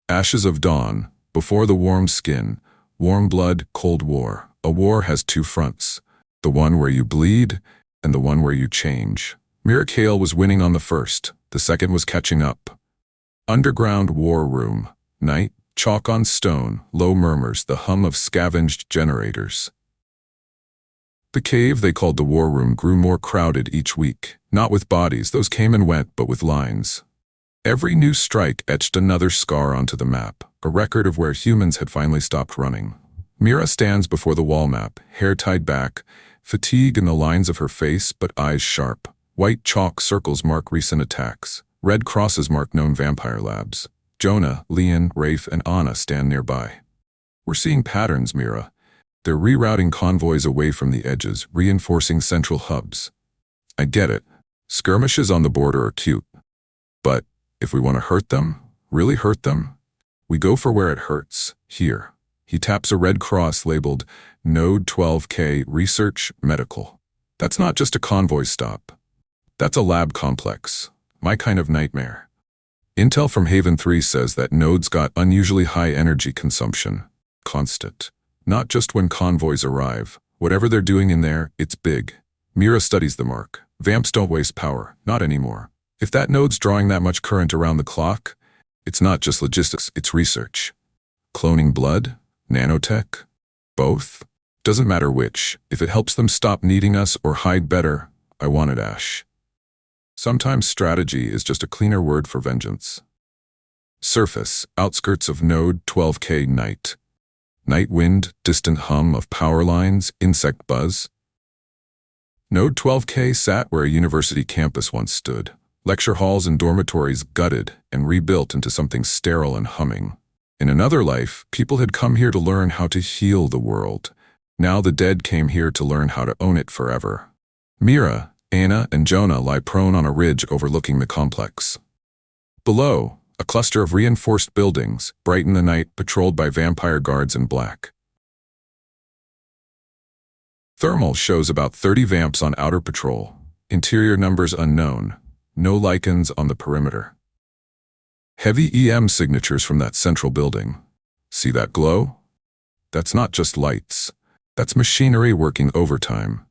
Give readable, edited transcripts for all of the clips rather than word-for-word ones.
Ashes of dawn, before the warm skin, warm blood, cold war. A war has two fronts, the one where you bleed and the one where you change. Mira Kael was winning on the first, the second was catching up. Underground war room, night, chalk on stone, low murmurs, the hum of scavenged generators. The cave they called the war room grew more crowded each week, not with bodies, those came and went, but with lines. Every new strike etched another scar onto the map, a record of where humans had finally stopped running. Mira stands before the wall map, hair tied back, fatigue in the lines of her face but eyes sharp. White chalk circles mark recent attacks. Red crosses mark known vampire labs. Jonah, Leon, Rafe, and Anna stand nearby. We're seeing patterns, Mira. They're rerouting convoys away from the edges, reinforcing central hubs. I get it. Skirmishes on the border are cute. But if we want to hurt them, really hurt them, we go for where it hurts, here. He taps a red cross labeled Node 12K Research Medical. That's not just a convoy stop. That's a lab complex. My kind of nightmare. Intel from Haven 3 says that Node's got unusually high energy consumption. Constant. Not just when convoys arrive. Whatever they're doing in there, it's big. Mira studies the mark. Vamps don't waste power. Not anymore. If that node's drawing that much current around the clock, it's not just logistics, it's research. Cloning blood? Nanotech? Both? Doesn't matter which. If it helps them stop needing us or hide better, I want it, Ash. Sometimes strategy is just a cleaner word for vengeance. Surface, outskirts of Node 12K night. Night wind, distant hum of power lines, insect buzz. Node 12K sat where a university campus once stood. Lecture halls and dormitories gutted and rebuilt into something sterile and humming. In another life, people had come here to learn how to heal the world. Now the dead came here to learn how to own it forever. Mira, Anna, and Jonah lie prone on a ridge overlooking the complex. Below, a cluster of reinforced buildings, bright in the night, patrolled by vampire guards in black. Thermal shows about 30 vamps on outer patrol. Interior numbers unknown. No lichens on the perimeter. Heavy EM signatures from that central building. See that glow? That's not just lights. That's machinery working overtime.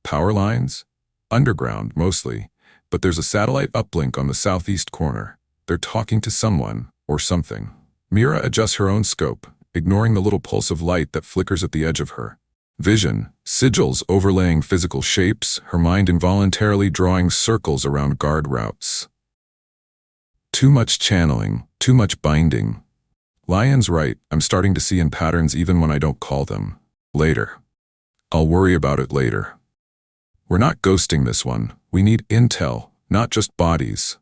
Power lines? Underground, mostly. But there's a satellite uplink on the southeast corner. They're talking to someone, or something. Mira adjusts her own scope, ignoring the little pulse of light that flickers at the edge of her. Vision, sigils overlaying physical shapes, her mind involuntarily drawing circles around guard routes. Too much channeling, too much binding. Lion's right, I'm starting to see in patterns even when I don't call them. Later. I'll worry about it later. We're not ghosting this one. We need intel, not just bodies.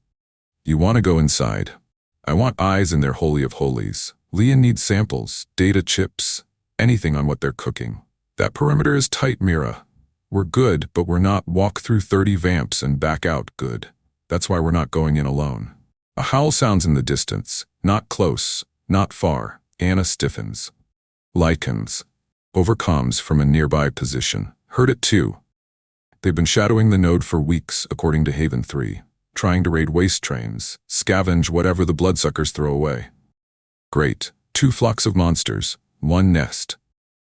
You want to go inside. I want eyes in their holy of holies. Leon needs samples, data chips, anything on what they're cooking. That perimeter is tight, Mira. We're good, but we're not walk through 30 vamps and back out good. That's why we're not going in alone. A howl sounds in the distance. Not close, not far. Anna stiffens. Lichens. Overcomes from a nearby position. Heard it too. They've been shadowing the node for weeks, according to Haven 3. Trying to raid waste trains, scavenge whatever the bloodsuckers throw away. Great. 2 flocks of monsters, 1 nest.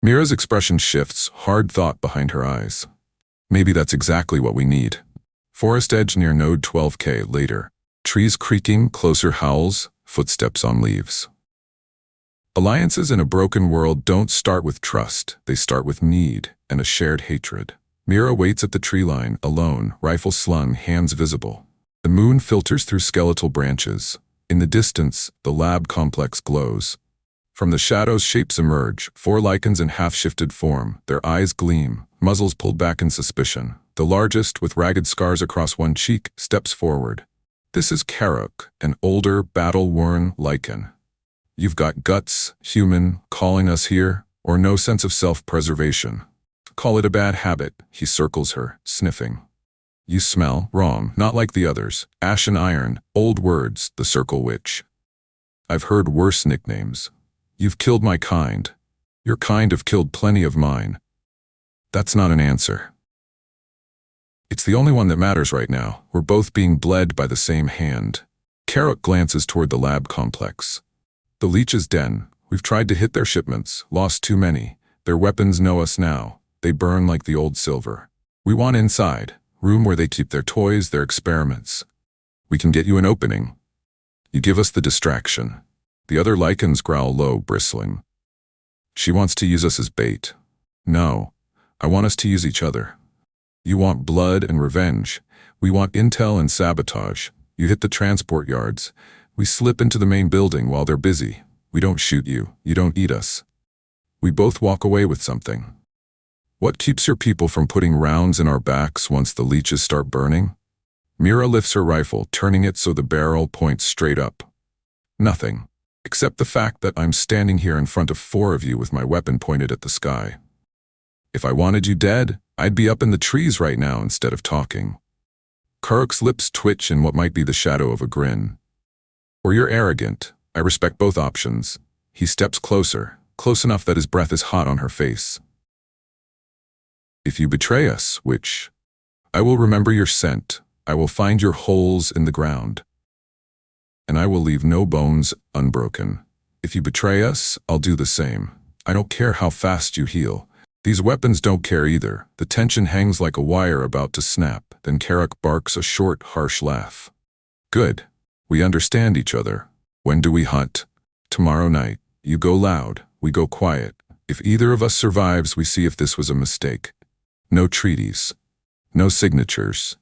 Mira's expression shifts, hard thought behind her eyes. Maybe that's exactly what we need. Forest edge near Node 12K later. Trees creaking, closer howls, footsteps on leaves. Alliances in a broken world don't start with trust, they start with need and a shared hatred. Mira waits at the tree line, alone, rifle slung, hands visible. The moon filters through skeletal branches. In the distance, the lab complex glows. From the shadows, shapes emerge, 4 lichens in half-shifted form. Their eyes gleam, muzzles pulled back in suspicion. The largest, with ragged scars across one cheek, steps forward. This is Karuk, an older, battle-worn lichen. You've got guts, human, calling us here, or no sense of self-preservation. Call it a bad habit, he circles her, sniffing. You smell wrong, not like the others. Ash and iron, old words, the circle witch. I've heard worse nicknames. You've killed my kind. Your kind have killed plenty of mine. That's not an answer. It's the only one that matters right now. We're both being bled by the same hand. Karuk glances toward the lab complex. The leech's den. We've tried to hit their shipments, lost too many. Their weapons know us now. They burn like the old silver. We want inside, room where they keep their toys, their experiments. We can get you an opening. You give us the distraction. The other lichens growl low, bristling. She wants to use us as bait. No, I want us to use each other. You want blood and revenge. We want intel and sabotage. You hit the transport yards. We slip into the main building while they're busy. We don't shoot you. You don't eat us. We both walk away with something. What keeps your people from putting rounds in our backs once the leeches start burning? Mira lifts her rifle, turning it so the barrel points straight up. Nothing, except the fact that I'm standing here in front of 4 of you with my weapon pointed at the sky. If I wanted you dead, I'd be up in the trees right now instead of talking. Karuk's lips twitch in what might be the shadow of a grin. Or you're arrogant. I respect both options. He steps closer, close enough that his breath is hot on her face. If you betray us, which I will remember your scent, I will find your holes in the ground, and I will leave no bones unbroken. If you betray us, I'll do the same. I don't care how fast you heal. These weapons don't care either. The tension hangs like a wire about to snap. Then Karuk barks a short, harsh laugh. Good. We understand each other. When do we hunt? Tomorrow night. You go loud, we go quiet. If either of us survives, we see if this was a mistake. No treaties. No signatures.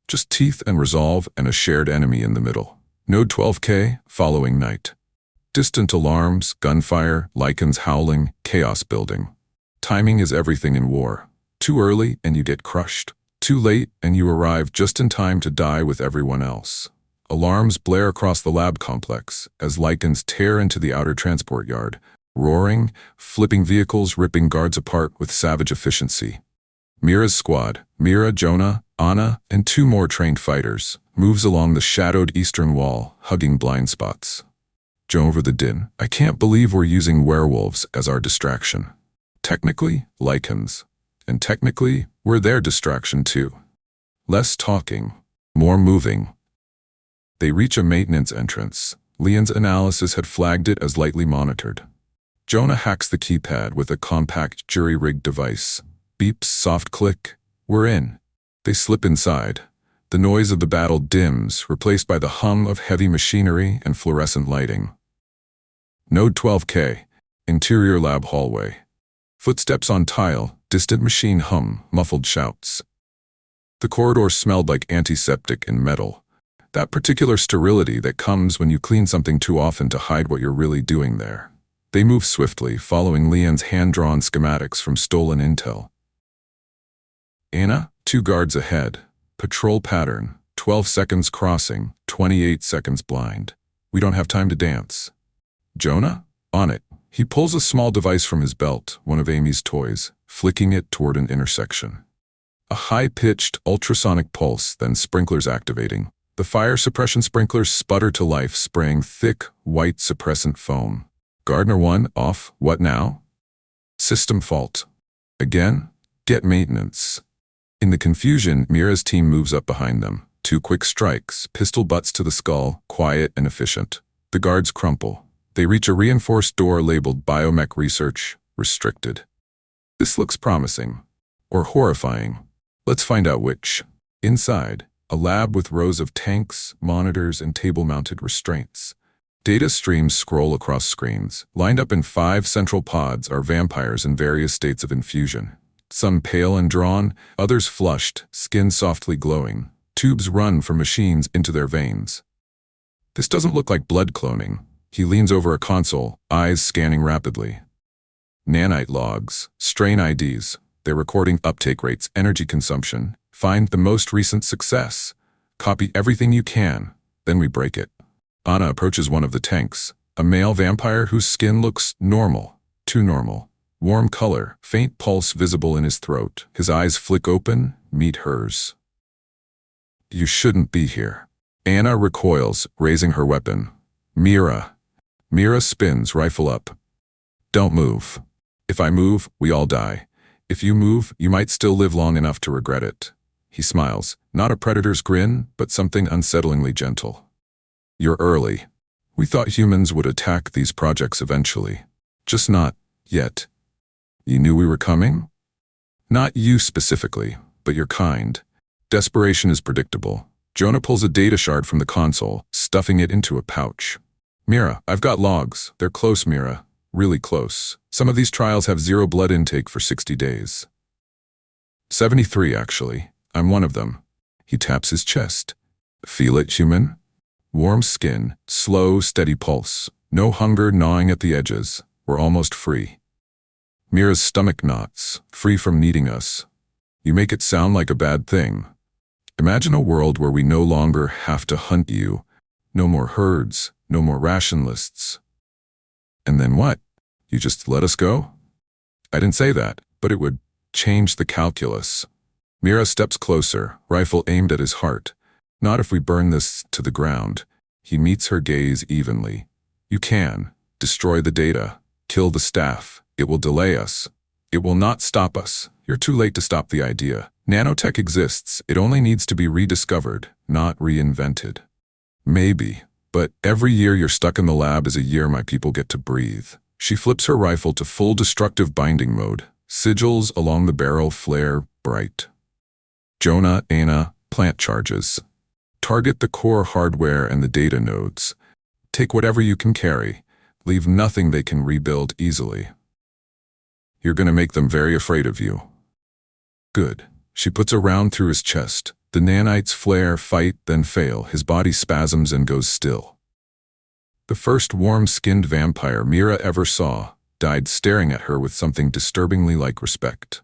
Just teeth and resolve and a shared enemy in the middle. Node 12K, following night. Distant alarms, gunfire, lichens howling, chaos building. Timing is everything in war. Too early and you get crushed. Too late and you arrive just in time to die with everyone else. Alarms blare across the lab complex as lichens tear into the outer transport yard, roaring, flipping vehicles, ripping guards apart with savage efficiency. Mira's squad, Mira, Jonah, Anna, and 2 more trained fighters, moves along the shadowed eastern wall, hugging blind spots. Over the din. I can't believe we're using werewolves as our distraction. Technically, lichens. And technically, we're their distraction too. Less talking, more moving. They reach a maintenance entrance. Leon's analysis had flagged it as lightly monitored. Jonah hacks the keypad with a compact jury-rigged device. Beeps, soft click. We're in. They slip inside. The noise of the battle dims, replaced by the hum of heavy machinery and fluorescent lighting. Node 12K, interior lab hallway. Footsteps on tile, distant machine hum, muffled shouts. The corridor smelled like antiseptic and metal. That particular sterility that comes when you clean something too often to hide what you're really doing there. They move swiftly, following Leon's hand-drawn schematics from stolen intel. Anna, 2 guards ahead. Patrol pattern, 12 seconds crossing, 28 seconds blind. We don't have time to dance. Jonah? On it. He pulls a small device from his belt, one of Amy's toys, flicking it toward an intersection. A high-pitched, ultrasonic pulse, then sprinklers activating. The fire suppression sprinklers sputter to life, spraying thick, white suppressant foam. Gardner 1, off. What now? System fault. Again? Get maintenance. In the confusion, Mira's team moves up behind them. 2 quick strikes, pistol butts to the skull, quiet and efficient. The guards crumple. They reach a reinforced door labeled Biomech Research, Restricted. This looks promising. Or horrifying. Let's find out which. Inside, a lab with rows of tanks, monitors, and table-mounted restraints. Data streams scroll across screens. Lined up in 5 central pods are vampires in various states of infusion. Some pale and drawn, others flushed, skin softly glowing. Tubes run from machines into their veins. This doesn't look like blood cloning. He leans over a console, eyes scanning rapidly. Nanite logs, strain IDs. They're recording uptake rates, energy consumption. Find the most recent success. Copy everything you can. Then we break it. Anna approaches one of the tanks. A male vampire whose skin looks normal. Too normal. Warm color, faint pulse visible in his throat. His eyes flick open, meet hers. You shouldn't be here. Anna recoils, raising her weapon. Mira. Mira spins, rifle up. Don't move. If I move, we all die. If you move, you might still live long enough to regret it. He smiles, not a predator's grin, but something unsettlingly gentle. You're early. We thought humans would attack these projects eventually. Just not yet. You knew we were coming? Not you specifically, but your kind. Desperation is predictable. Jonah pulls a data shard from the console, stuffing it into a pouch. Mira, I've got logs. They're close, Mira. Really close. Some of these trials have 0 blood intake for 60 days. 73, actually. I'm one of them. He taps his chest. Feel it, human? Warm skin, slow, steady pulse. No hunger gnawing at the edges. We're almost free. Mira's stomach knots, free from needing us. You make it sound like a bad thing. Imagine a world where we no longer have to hunt you. No more herds, no more ration lists. And then what? You just let us go? I didn't say that, but it would change the calculus. Mira steps closer, rifle aimed at his heart. Not if we burn this to the ground. He meets her gaze evenly. You can. Destroy the data. Kill the staff. It will delay us. It will not stop us. You're too late to stop the idea. Nanotech exists. It only needs to be rediscovered, not reinvented. Maybe. But every year you're stuck in the lab is a year my people get to breathe. She flips her rifle to full destructive binding mode. Sigils along the barrel flare bright. Jonah, Ana, plant charges. Target the core hardware and the data nodes. Take whatever you can carry. Leave nothing they can rebuild easily. You're going to make them very afraid of you. Good. She puts a round through his chest. The nanites flare, fight, then fail. His body spasms and goes still. The first warm-skinned vampire Mira ever saw died staring at her with something disturbingly like respect.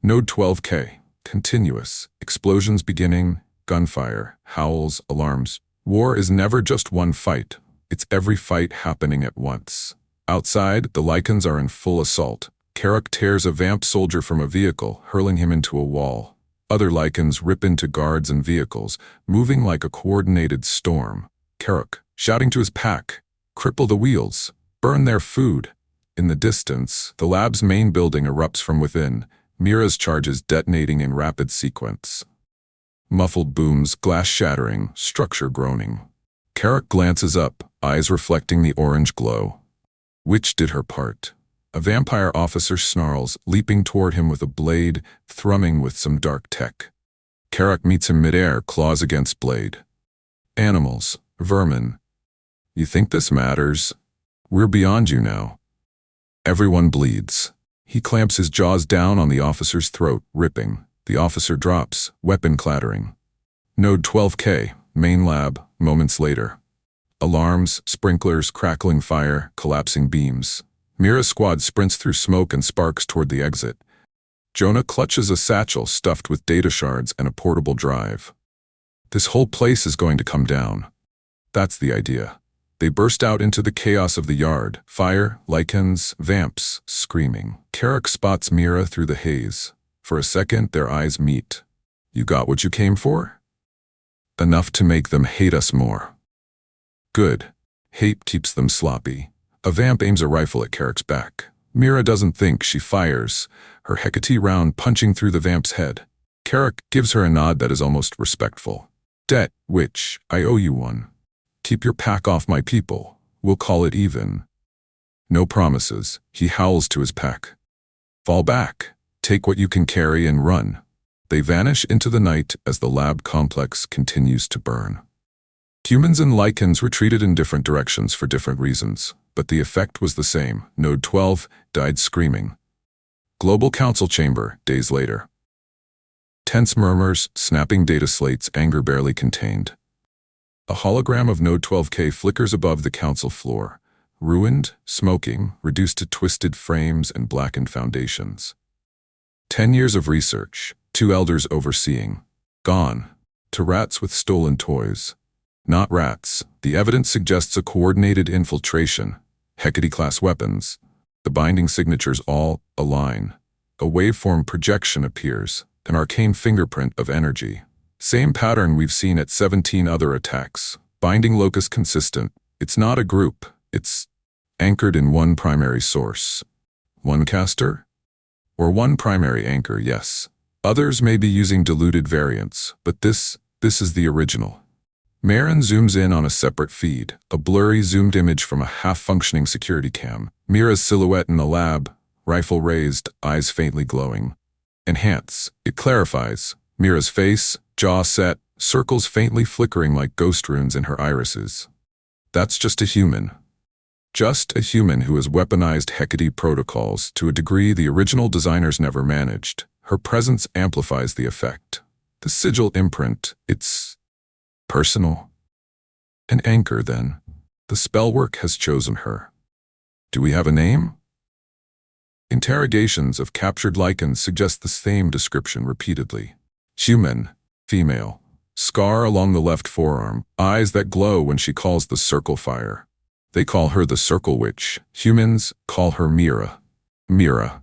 Node 12K. Continuous. Explosions beginning, gunfire, howls, alarms. War is never just one fight. It's every fight happening at once. Outside, the lichens are in full assault. Carrick tears a vamp soldier from a vehicle, hurling him into a wall. Other lichens rip into guards and vehicles, moving like a coordinated storm. Carrick, shouting to his pack, cripple the wheels, burn their food. In the distance, the lab's main building erupts from within, Mira's charges detonating in rapid sequence. Muffled booms, glass shattering, structure groaning. Carrick glances up, eyes reflecting the orange glow. Witch did her part. A vampire officer snarls, leaping toward him with a blade, thrumming with some dark tech. Carrick meets him midair, claws against blade. Animals, vermin. You think this matters? We're beyond you now. Everyone bleeds. He clamps his jaws down on the officer's throat, ripping. The officer drops, weapon clattering. Node 12K, main lab, moments later. Alarms, sprinklers, crackling fire, collapsing beams. Mira's squad sprints through smoke and sparks toward the exit. Jonah clutches a satchel stuffed with data shards and a portable drive. This whole place is going to come down. That's the idea. They burst out into the chaos of the yard. Fire, lichens, vamps, screaming. Carrick spots Mira through the haze. For a second, their eyes meet. You got what you came for? Enough to make them hate us more. Good. Hate keeps them sloppy. A vamp aims a rifle at Carrick's back. Mira doesn't think, she fires, her Hecate round punching through the vamp's head. Carrick gives her a nod that is almost respectful. Debt, witch, I owe you one. Keep your pack off my people. We'll call it even. No promises, he howls to his pack. Fall back. Take what you can carry and run. They vanish into the night as the lab complex continues to burn. Humans and lichens retreated in different directions for different reasons, but the effect was the same. Node 12 died screaming. Global Council Chamber, days later. Tense murmurs, snapping data slates, anger barely contained. A hologram of Node 12K flickers above the council floor, ruined, smoking, reduced to twisted frames and blackened foundations. 10 years of research, 2 elders overseeing. Gone. To rats with stolen toys. Not rats. The evidence suggests a coordinated infiltration. Hecate-class weapons. The binding signatures all align. A waveform projection appears, an arcane fingerprint of energy. Same pattern we've seen at 17 other attacks. Binding locus consistent. It's not a group. It's anchored in one primary source. One caster? Or one primary anchor, yes. Others may be using diluted variants, but this is the original. Marin zooms in on a separate feed, a blurry zoomed image from a half-functioning security cam. Mira's silhouette in the lab, rifle raised, eyes faintly glowing. Enhance. It clarifies. Mira's face, jaw set, circles faintly flickering like ghost runes in her irises. That's just a human. Just a human who has weaponized Hecate protocols to a degree the original designers never managed. Her presence amplifies the effect. The sigil imprint, it's personal. An anchor, then. The spellwork has chosen her. Do we have a name? Interrogations of captured lichens suggest the same description repeatedly. Human, female, scar along the left forearm, eyes that glow when she calls the circle fire. They call her the Circle Witch. Humans call her Mira. Mira.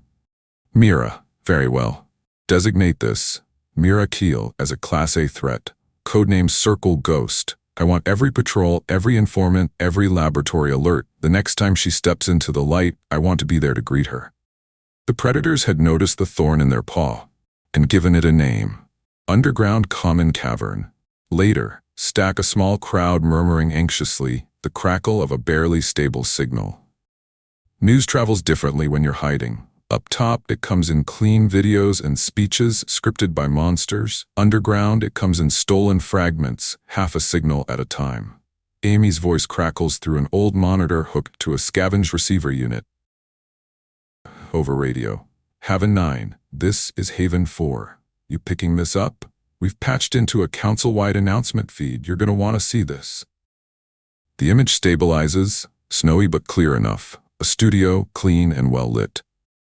Mira. Very well. Designate this, Mira Kael, as a Class A threat. Codename Circle Ghost. I want every patrol, every informant, every laboratory alert. The next time she steps into the light, I want to be there to greet her. The predators had noticed the thorn in their paw and given it a name. Underground Common Cavern. Later, stack a small crowd murmuring anxiously, the crackle of a barely stable signal. News travels differently when you're hiding. Up top, it comes in clean videos and speeches scripted by monsters. Underground, it comes in stolen fragments, half a signal at a time. Amy's voice crackles through an old monitor hooked to a scavenged receiver unit. Over radio. Haven 9, this is Haven 4. You picking this up? We've patched into a council-wide announcement feed. You're gonna want to see this. The image stabilizes, snowy but clear enough. A studio, clean and well lit.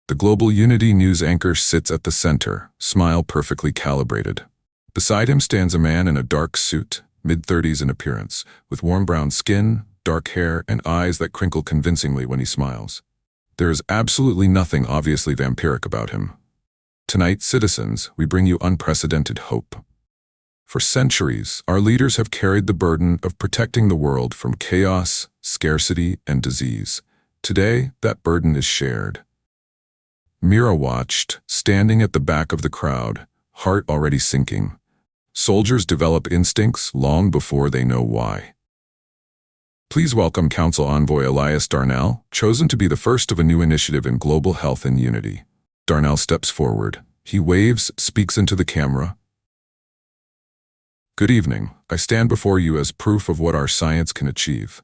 The Global Unity news anchor sits at the center, smile perfectly calibrated. Beside him stands a man in a dark suit, mid-30s in appearance, with warm brown skin, dark hair, and eyes that crinkle convincingly when he smiles. There is absolutely nothing obviously vampiric about him. Tonight, citizens, we bring you unprecedented hope. For centuries, our leaders have carried the burden of protecting the world from chaos, scarcity, and disease. Today, that burden is shared. Mira watched, standing at the back of the crowd, heart already sinking. Soldiers develop instincts long before they know why. Please welcome Council Envoy Elias Darnell, chosen to be the first of a new initiative in global health and unity. Darnell steps forward. He waves, speaks into the camera. Good evening. I stand before you as proof of what our science can achieve.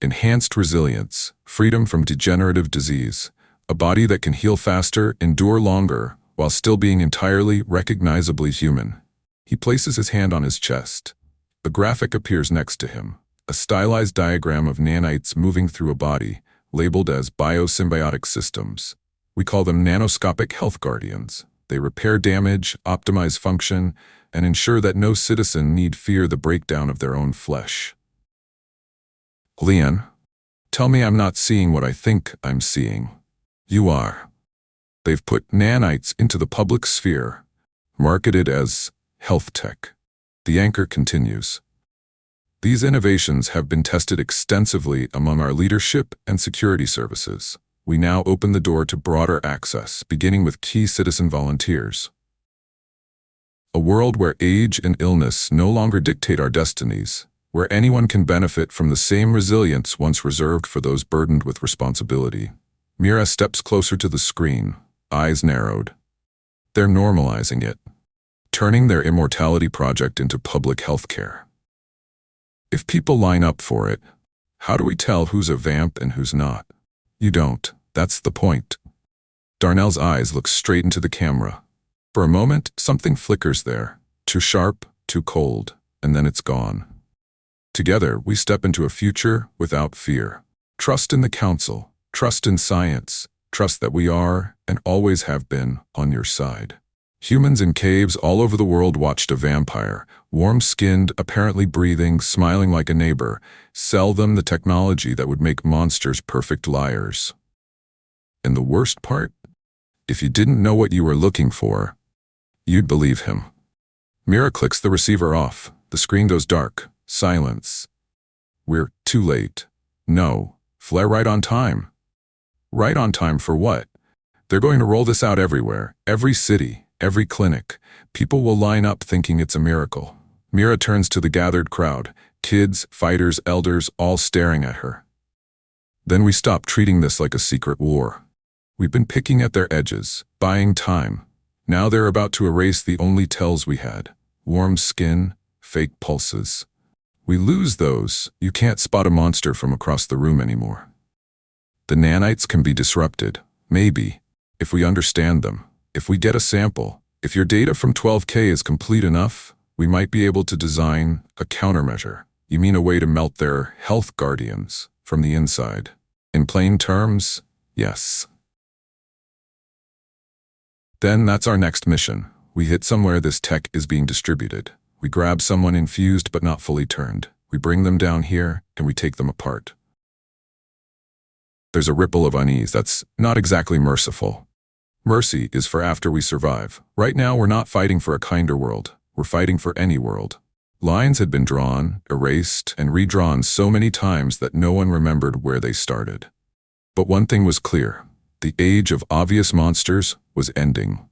Enhanced resilience, freedom from degenerative disease, a body that can heal faster, endure longer, while still being entirely, recognizably human. He places his hand on his chest. A graphic appears next to him, a stylized diagram of nanites moving through a body, labeled as biosymbiotic systems. We call them nanoscopic health guardians. They repair damage, optimize function, and ensure that no citizen need fear the breakdown of their own flesh. Leon, tell me I'm not seeing what I think I'm seeing. You are. They've put nanites into the public sphere, marketed as health tech. The anchor continues. These innovations have been tested extensively among our leadership and security services. We now open the door to broader access, beginning with key citizen volunteers. A world where age and illness no longer dictate our destinies, where anyone can benefit from the same resilience once reserved for those burdened with responsibility. Mira steps closer to the screen, eyes narrowed. They're normalizing it, turning their immortality project into public health care. If people line up for it, how do we tell who's a vamp and who's not? You don't. That's the point. Darnell's eyes look straight into the camera. For a moment, something flickers there. Too sharp, too cold, and then it's gone. Together, we step into a future without fear. Trust in the council. Trust in science. Trust that we are, and always have been, on your side. Humans in caves all over the world watched a vampire, warm-skinned, apparently breathing, smiling like a neighbor, sell them the technology that would make monsters perfect liars. And the worst part? If you didn't know what you were looking for, you'd believe him. Mira clicks the receiver off. The screen goes dark. Silence. We're too late. No. Flare right on time. Right on time for what? They're going to roll this out everywhere. Every city. Every clinic. People will line up thinking it's a miracle. Mira turns to the gathered crowd. Kids, fighters, elders, all staring at her. Then we stopped treating this like a secret war. We've been picking at their edges, buying time. Now they're about to erase the only tells we had. Warm skin, fake pulses. We lose those, you can't spot a monster from across the room anymore. The nanites can be disrupted, maybe, if we understand them, if we get a sample. If your data from 12K is complete enough, we might be able to design a countermeasure. You mean a way to melt their health guardians from the inside? In plain terms, yes. Then that's our next mission. We hit somewhere this tech is being distributed. We grab someone infused but not fully turned. We bring them down here and we take them apart. There's a ripple of unease that's not exactly merciful. Mercy is for after we survive. Right now we're not fighting for a kinder world. We're fighting for any world. Lines had been drawn, erased, and redrawn so many times that no one remembered where they started. But one thing was clear. The age of obvious monsters was ending.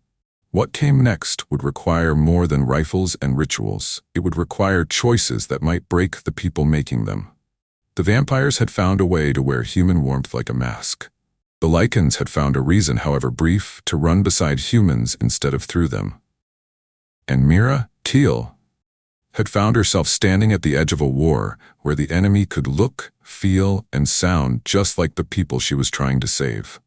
What came next would require more than rifles and rituals. It would require choices that might break the people making them. The vampires had found a way to wear human warmth like a mask. The lichens had found a reason, however brief, to run beside humans instead of through them. And Mira Kael had found herself standing at the edge of a war where the enemy could look, feel, and sound just like the people she was trying to save.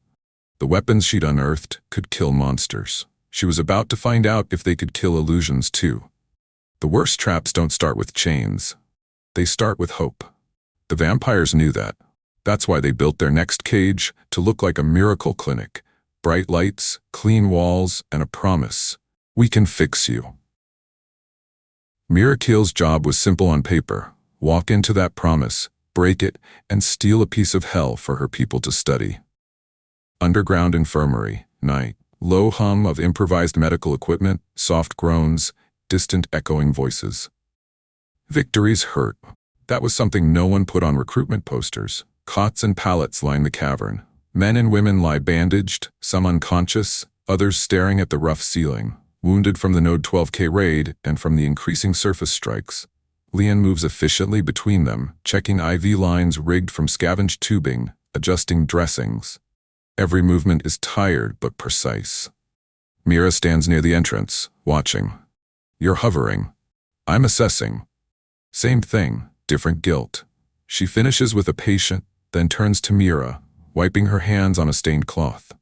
The weapons she'd unearthed could kill monsters. She was about to find out if they could kill illusions too. The worst traps don't start with chains. They start with hope. The vampires knew that. That's why they built their next cage to look like a miracle clinic. Bright lights, clean walls, and a promise. We can fix you. Mira Kael's job was simple on paper. Walk into that promise, break it, and steal a piece of hell for her people to study. Underground infirmary, night. Low hum of improvised medical equipment, soft groans, distant echoing voices. Victories hurt. That was something no one put on recruitment posters. Cots and pallets line the cavern. Men and women lie bandaged, some unconscious, others staring at the rough ceiling, wounded from the Node 12K raid and from the increasing surface strikes. Leon moves efficiently between them, checking IV lines rigged from scavenged tubing, adjusting dressings. Every movement is tired but precise. Mira stands near the entrance, watching. You're hovering. I'm assessing. Same thing, different guilt. She finishes with a patient, then turns to Mira, wiping her hands on a stained cloth.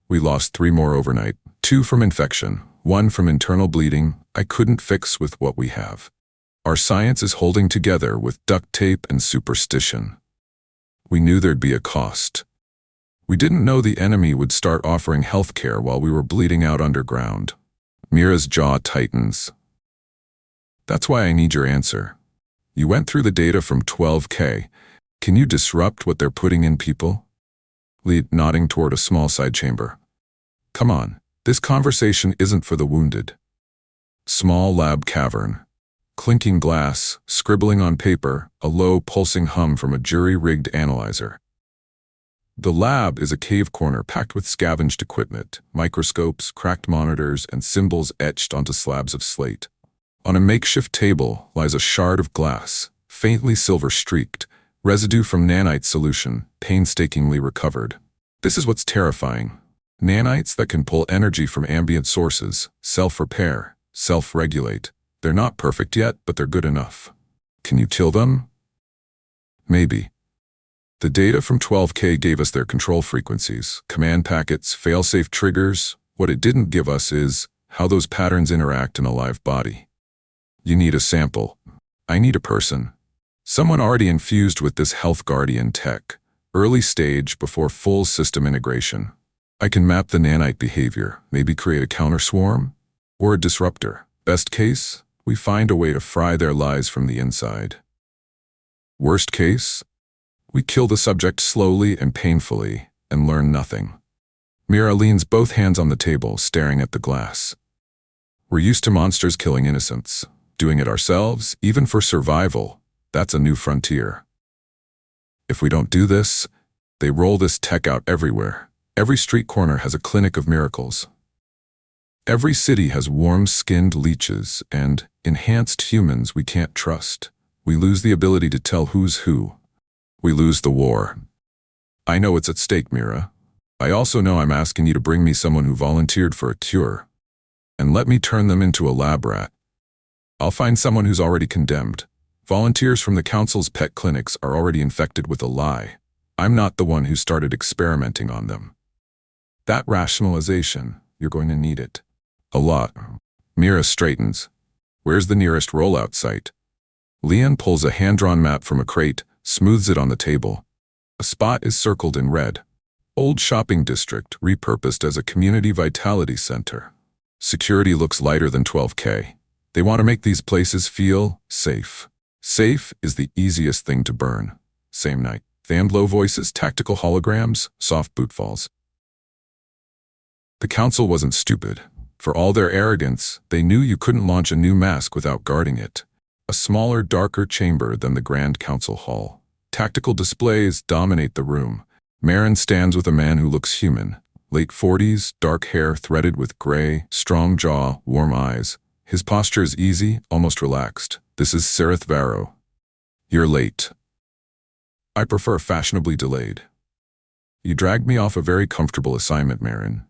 We lost 3 more overnight, 2 from infection, 1 from internal bleeding. I couldn't fix with what we have. Our science is holding together with duct tape and superstition. We knew there'd be a cost. We didn't know the enemy would start offering healthcare while we were bleeding out underground. Mira's jaw tightens. That's why I need your answer. You went through the data from 12K. Can you disrupt what they're putting in people? Lead nodding toward a small side chamber. Come on, this conversation isn't for the wounded. Small lab cavern. Clinking glass, scribbling on paper, a low pulsing hum from a jury-rigged analyzer. The lab is a cave corner packed with scavenged equipment, microscopes, cracked monitors, and symbols etched onto slabs of slate. On a makeshift table lies a shard of glass, faintly silver-streaked, residue from nanite solution, painstakingly recovered. This is what's terrifying. Nanites that can pull energy from ambient sources, self-repair, self-regulate. They're not perfect yet, but they're good enough. Can you kill them? Maybe. The data from 12K gave us their control frequencies, command packets, fail-safe triggers. What it didn't give us is how those patterns interact in a live body. You need a sample. I need a person. Someone already infused with this Health Guardian tech, early stage before full system integration. I can map the nanite behavior, maybe create a counter-swarm or a disruptor. Best case, we find a way to fry their lives from the inside. Worst case, we kill the subject slowly and painfully and learn nothing. Mira leans both hands on the table, staring at the glass. We're used to monsters killing innocents. Doing it ourselves, even for survival, that's a new frontier. If we don't do this, they roll this tech out everywhere. Every street corner has a clinic of miracles. Every city has warm-skinned leeches and enhanced humans we can't trust. We lose the ability to tell who's who. We lose the war. I know it's at stake, Mira. I also know I'm asking you to bring me someone who volunteered for a cure. And let me turn them into a lab rat. I'll find someone who's already condemned. Volunteers from the council's pet clinics are already infected with a lie. I'm not the one who started experimenting on them. That rationalization, you're going to need it. A lot. Mira straightens. Where's the nearest rollout site? Leon pulls a hand-drawn map from a crate, smooths it on the table. A spot is circled in red. Old shopping district repurposed as a community vitality center. Security looks lighter than 12K. They want to make these places feel safe. Safe is the easiest thing to burn. Same night. Fanned low voices, tactical holograms, soft bootfalls. The council wasn't stupid. For all their arrogance, they knew you couldn't launch a new mask without guarding it. A smaller, darker chamber than the Grand Council Hall. Tactical displays dominate the room. Marin stands with a man who looks human. Late 40s, dark hair threaded with gray, strong jaw, warm eyes. His posture is easy, almost relaxed. This is Sereth Varro. You're late. I prefer fashionably delayed. You dragged me off a very comfortable assignment, Marin.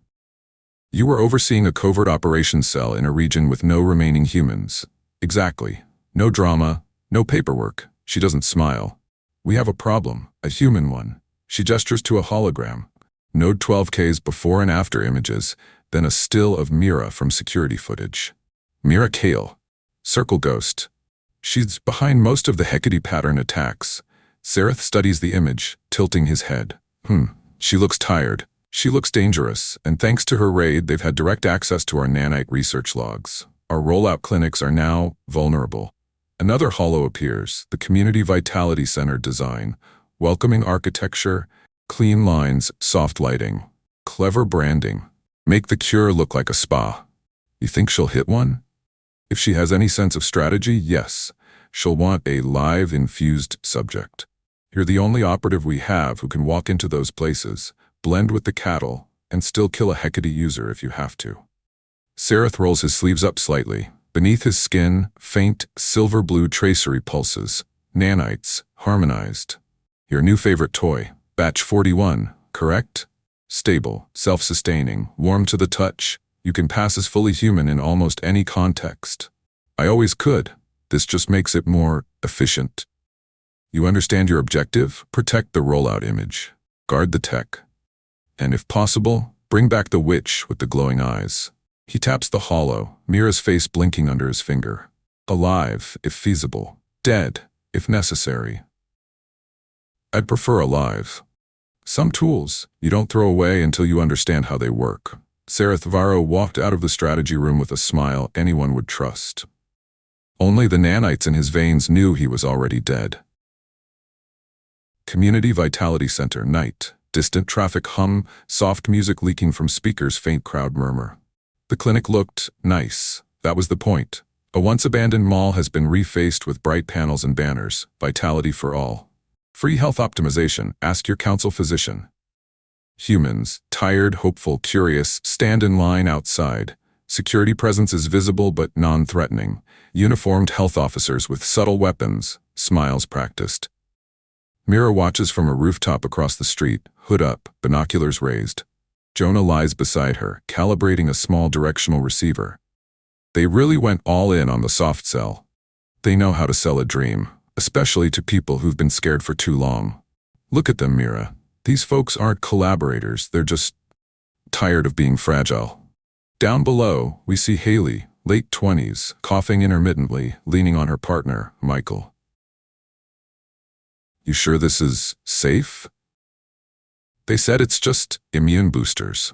You were overseeing a covert operations cell in a region with no remaining humans. Exactly. No drama, no paperwork. She doesn't smile. We have a problem, a human one. She gestures to a hologram. Node 12K's before and after images, then a still of Mira from security footage. Mira Kael. Circle Ghost. She's behind most of the Hecate pattern attacks. Sereth studies the image, tilting his head. She looks tired. She looks dangerous, and thanks to her raid, they've had direct access to our nanite research logs. Our rollout clinics are now vulnerable. Another holo appears, the Community Vitality Center design. Welcoming architecture, clean lines, soft lighting. Clever branding. Make the cure look like a spa. You think she'll hit one? If she has any sense of strategy, yes. She'll want a live, infused subject. You're the only operative we have who can walk into those places, blend with the cattle, and still kill a Hecate user if you have to. Sereth rolls his sleeves up slightly. Beneath his skin, faint, silver-blue tracery pulses. Nanites, harmonized. Your new favorite toy. Batch 41, correct? Stable, self-sustaining, warm to the touch. You can pass as fully human in almost any context. I always could. This just makes it more efficient. You understand your objective? Protect the rollout image. Guard the tech. And if possible, bring back the witch with the glowing eyes. He taps the hollow, Mira's face blinking under his finger. Alive, if feasible. Dead, if necessary. I'd prefer alive. Some tools you don't throw away until you understand how they work. Sereth Varro walked out of the strategy room with a smile anyone would trust. Only the nanites in his veins knew he was already dead. Community Vitality Center, night. Distant traffic hum, soft music leaking from speakers, faint crowd murmur. The clinic looked nice. That was the point. A once-abandoned mall has been refaced with bright panels and banners. Vitality for all. Free health optimization. Ask your council physician. Humans, tired, hopeful, curious, stand in line outside. Security presence is visible but non-threatening. Uniformed health officers with subtle weapons. Smiles practiced. Mira watches from a rooftop across the street, hood up, binoculars raised. Jonah lies beside her, calibrating a small directional receiver. They really went all in on the soft sell. They know how to sell a dream, especially to people who've been scared for too long. Look at them, Mira. These folks aren't collaborators, they're just tired of being fragile. Down below, we see Haley, late 20s, coughing intermittently, leaning on her partner, Michael. You sure this is safe? They said it's just immune boosters.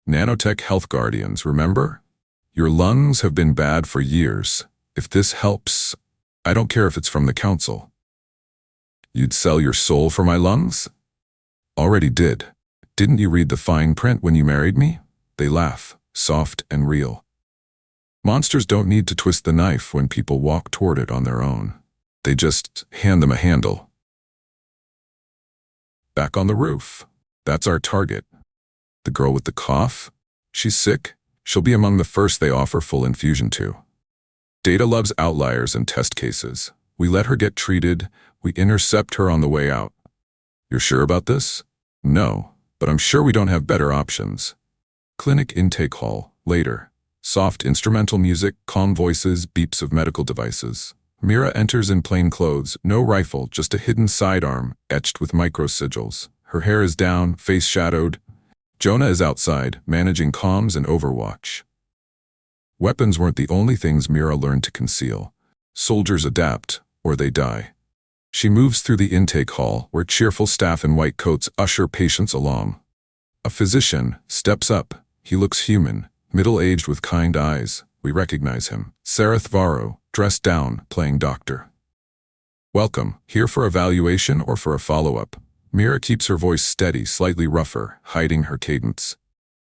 Nanotech health guardians, remember? Your lungs have been bad for years. If this helps, I don't care if it's from the council. You'd sell your soul for my lungs? Already did. Didn't you read the fine print when you married me? They laugh, soft and real. Monsters don't need to twist the knife when people walk toward it on their own. They just hand them a handle. Back on the roof. That's our target. The girl with the cough? She's sick. She'll be among the first they offer full infusion to. Data loves outliers and test cases. We let her get treated. We intercept her on the way out. You're sure about this? No, but I'm sure we don't have better options. Clinic intake hall, later. Soft instrumental music, calm voices, beeps of medical devices. Mira enters in plain clothes, no rifle, just a hidden sidearm, etched with micro-sigils. Her hair is down, face shadowed. Jonah is outside, managing comms and overwatch. Weapons weren't the only things Mira learned to conceal. Soldiers adapt, or they die. She moves through the intake hall, where cheerful staff in white coats usher patients along. A physician steps up. He looks human, middle-aged with kind eyes. We recognize him. Sareth Varro, dressed down, playing doctor. Welcome, here for evaluation or for a follow-up? Mira keeps her voice steady, slightly rougher, hiding her cadence.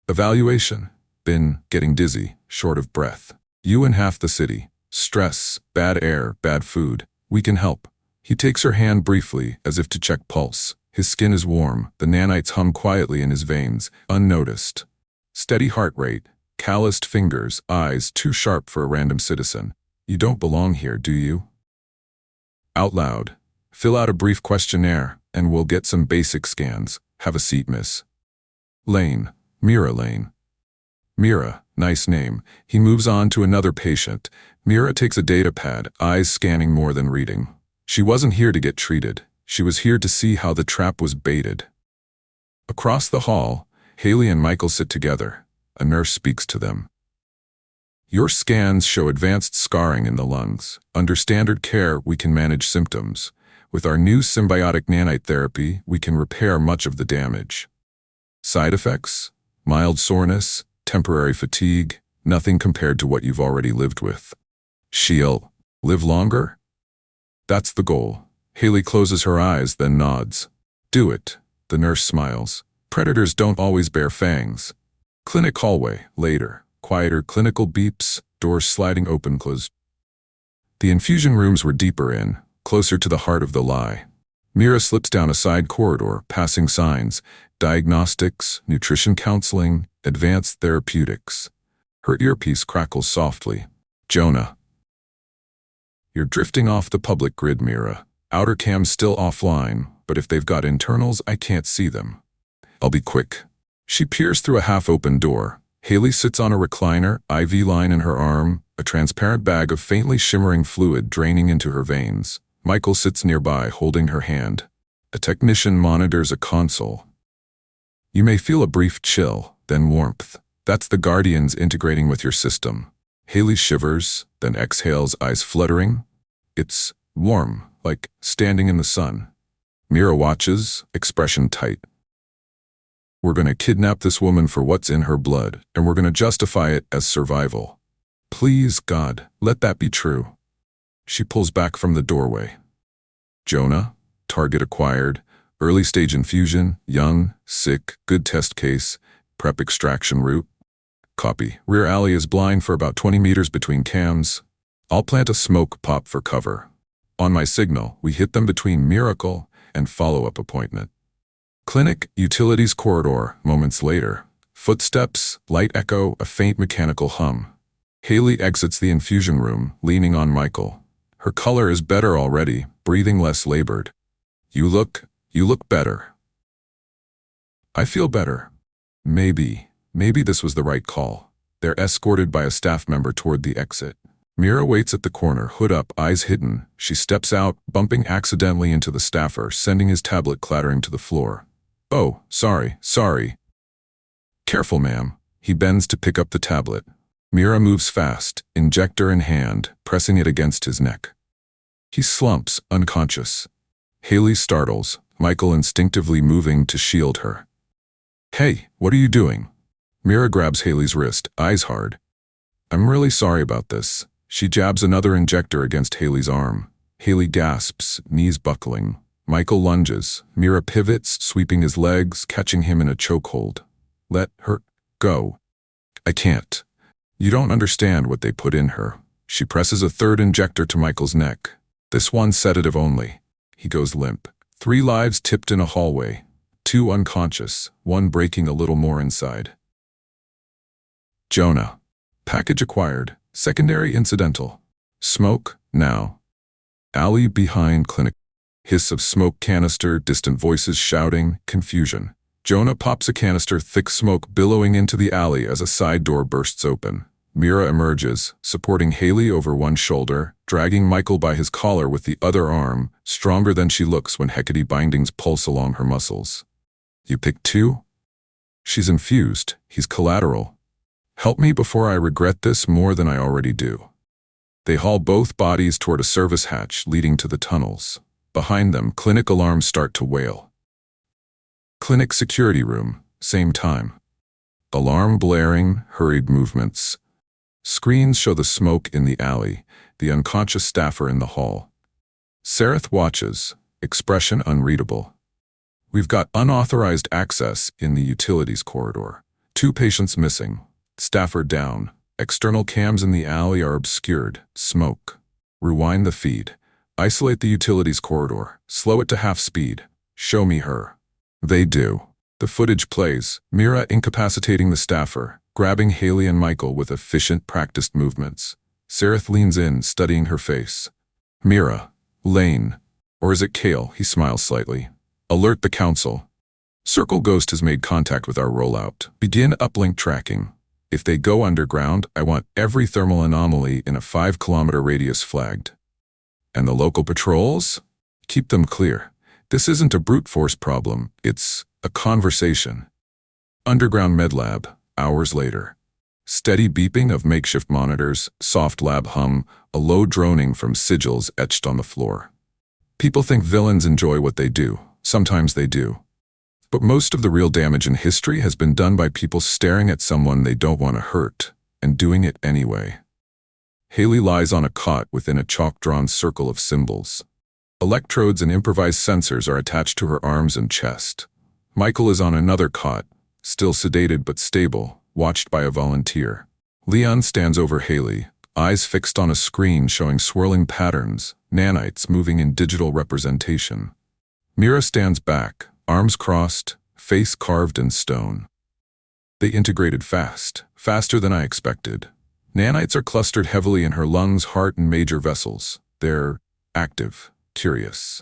Evaluation. Been getting dizzy, short of breath. You and half the city. Stress, bad air, bad food. We can help. He takes her hand briefly, as if to check pulse. His skin is warm, the nanites hum quietly in his veins, unnoticed. Steady heart rate, calloused fingers, eyes too sharp for a random citizen. You don't belong here, do you? Out loud. Fill out a brief questionnaire, and we'll get some basic scans. Have a seat, miss. Lane. Mira Lane. Mira, nice name. He moves on to another patient. Mira takes a data pad, eyes scanning more than reading. She wasn't here to get treated. She was here to see how the trap was baited. Across the hall, Haley and Michael sit together. A nurse speaks to them. Your scans show advanced scarring in the lungs. Under standard care, we can manage symptoms. With our new symbiotic nanite therapy, we can repair much of the damage. Side effects? Mild soreness, temporary fatigue, nothing compared to what you've already lived with. She'll live longer? That's the goal. Haley closes her eyes, then nods. Do it. The nurse smiles. Predators don't always bear fangs. Clinic hallway, later. Quieter clinical beeps, doors sliding open close. The infusion rooms were deeper in, closer to the heart of the lie. Mira slips down a side corridor, passing signs, diagnostics, nutrition counseling, advanced therapeutics. Her earpiece crackles softly. Jonah. You're drifting off the public grid, Mira. Outer cam's still offline, but if they've got internals, I can't see them. I'll be quick. She peers through a half-open door. Haley sits on a recliner, IV line in her arm, a transparent bag of faintly shimmering fluid draining into her veins. Michael sits nearby, holding her hand. A technician monitors a console. You may feel a brief chill, then warmth. That's the Guardians integrating with your system. Haley shivers, then exhales, eyes fluttering. It's warm, like standing in the sun. Mira watches, expression tight. We're going to kidnap this woman for what's in her blood, and we're going to justify it as survival. Please, God, let that be true. She pulls back from the doorway. Jonah, target acquired, early stage infusion, young, sick, good test case, prep extraction route. Copy. Rear alley is blind for about 20 meters between cams. I'll plant a smoke pop for cover. On my signal, we hit them between miracle and follow-up appointment. Clinic, utilities corridor, moments later. Footsteps, light echo, a faint mechanical hum. Haley exits the infusion room, leaning on Michael. Her color is better already, breathing less labored. You look better. I feel better. Maybe this was the right call. They're escorted by a staff member toward the exit. Mira waits at the corner, hood up, eyes hidden. She steps out, bumping accidentally into the staffer, sending his tablet clattering to the floor. Oh, sorry. Careful, ma'am. He bends to pick up the tablet. Mira moves fast, injector in hand, pressing it against his neck. He slumps, unconscious. Haley startles, Michael instinctively moving to shield her. Hey, what are you doing? Mira grabs Haley's wrist, eyes hard. I'm really sorry about this. She jabs another injector against Haley's arm. Haley gasps, knees buckling. Michael lunges. Mira pivots, sweeping his legs, catching him in a chokehold. Let her go. I can't. You don't understand what they put in her. She presses a third injector to Michael's neck. This one sedative only. He goes limp. 3 lives tipped in a hallway. 2 unconscious, 1 breaking a little more inside. Jonah. Package acquired. Secondary incidental. Smoke, now. Alley behind clinic. Hiss of smoke canister, distant voices shouting, confusion. Jonah pops a canister, thick smoke billowing into the alley as a side door bursts open. Mira emerges, supporting Haley over one shoulder, dragging Michael by his collar with the other arm, stronger than she looks when Hecate bindings pulse along her muscles. You picked two? She's infused. He's collateral. Help me before I regret this more than I already do. They haul both bodies toward a service hatch leading to the tunnels. Behind them, clinic alarms start to wail. Clinic security room, same time. Alarm blaring, hurried movements. Screens show the smoke in the alley, the unconscious staffer in the hall. Sareth watches, expression unreadable. We've got unauthorized access in the utilities corridor. 2 patients missing. Staffer down. External cams in the alley are obscured. Smoke. Rewind the feed. Isolate the utilities corridor. Slow it to half speed. Show me her. They do. The footage plays, Mira incapacitating the staffer, grabbing Haley and Michael with efficient, practiced movements. Sareth leans in, studying her face. Mira. Lane. Or is it Kael? He smiles slightly. Alert the council. Circle Ghost has made contact with our rollout. Begin uplink tracking. If they go underground, I want every thermal anomaly in a 5-kilometer radius flagged. And the local patrols? Keep them clear. This isn't a brute force problem, it's a conversation. Underground med lab, hours later. Steady beeping of makeshift monitors, soft lab hum, a low droning from sigils etched on the floor. People think villains enjoy what they do. Sometimes they do. But most of the real damage in history has been done by people staring at someone they don't want to hurt, and doing it anyway. Haley lies on a cot within a chalk-drawn circle of symbols. Electrodes and improvised sensors are attached to her arms and chest. Michael is on another cot, still sedated but stable, watched by a volunteer. Leon stands over Haley, eyes fixed on a screen showing swirling patterns, nanites moving in digital representation. Mira stands back, arms crossed, face carved in stone. They integrated fast, faster than I expected. Nanites are clustered heavily in her lungs, heart, and major vessels. They're active, curious.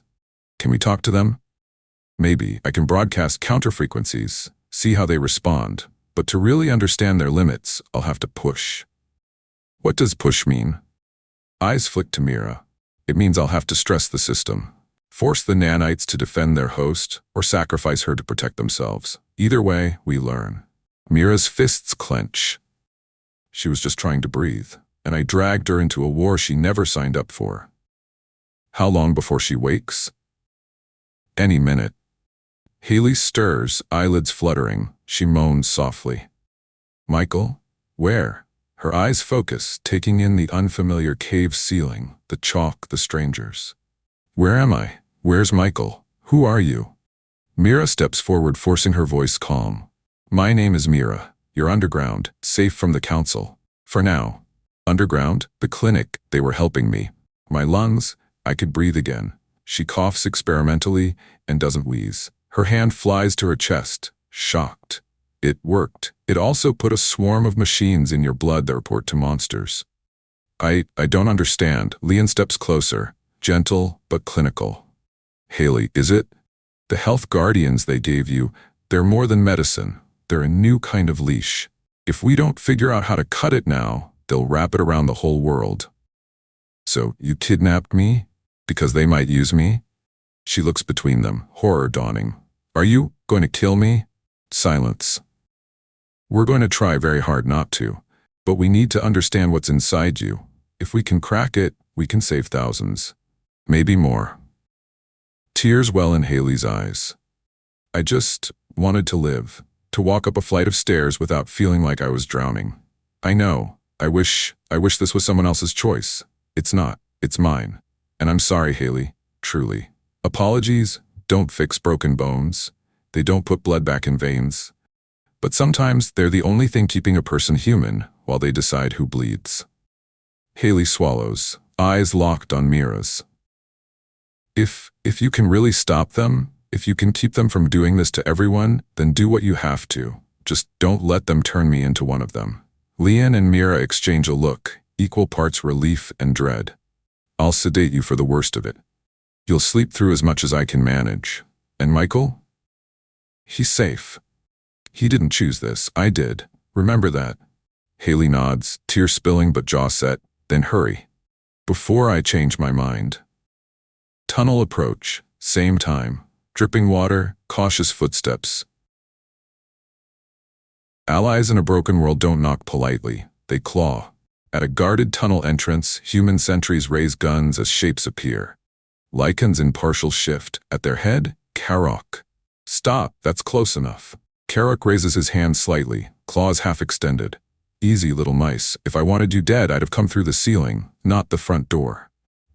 Can we talk to them? Maybe I can broadcast counterfrequencies, see how they respond, but to really understand their limits, I'll have to push. What does push mean? Eyes flick to Mira. It means I'll have to stress the system. Force the nanites to defend their host, or sacrifice her to protect themselves. Either way, we learn. Mira's fists clench. She was just trying to breathe, and I dragged her into a war she never signed up for. How long before she wakes? Any minute. Haley stirs, eyelids fluttering. She moans softly. Michael? Where? Her eyes focus, taking in the unfamiliar cave ceiling, the chalk, the strangers. Where am I? Where's Michael? Who are you? Mira steps forward, forcing her voice calm. My name is Mira. You're underground, safe from the council. For now. Underground? The clinic. They were helping me. My lungs? I could breathe again. She coughs experimentally and doesn't wheeze. Her hand flies to her chest, shocked. It worked. It also put a swarm of machines in your blood that report to monsters. I don't understand. Leon steps closer, gentle but clinical. Haley, is it? The health guardians they gave you, they're more than medicine. They're a new kind of leash. If we don't figure out how to cut it now, they'll wrap it around the whole world. So you kidnapped me? Because they might use me? She looks between them, horror dawning. Are you going to kill me? Silence. We're going to try very hard not to, but we need to understand what's inside you. If we can crack it, we can save thousands. Maybe more. Tears well in Haley's eyes. I just wanted to live, to walk up a flight of stairs without feeling like I was drowning. I know. I wish this was someone else's choice. It's not. It's mine. And I'm sorry, Haley. Truly. Apologies don't fix broken bones. They don't put blood back in veins. But sometimes they're the only thing keeping a person human while they decide who bleeds. Haley swallows, eyes locked on Mira's. If you can really stop them, if you can keep them from doing this to everyone, then do what you have to. Just don't let them turn me into one of them. Leon and Mira exchange a look, equal parts relief and dread. I'll sedate you for the worst of it. You'll sleep through as much as I can manage. And Michael? He's safe. He didn't choose this, I did. Remember that. Haley nods, tear spilling but jaw set, then hurry. Before I change my mind. Tunnel approach, same time. Dripping water, cautious footsteps. Allies in a broken world don't knock politely, they claw. At a guarded tunnel entrance, human sentries raise guns as shapes appear. Lycans in partial shift. At their head, Karok. Stop, that's close enough. Karok raises his hand slightly, claws half extended. Easy, little mice. If I wanted you dead, I'd have come through the ceiling, not the front door.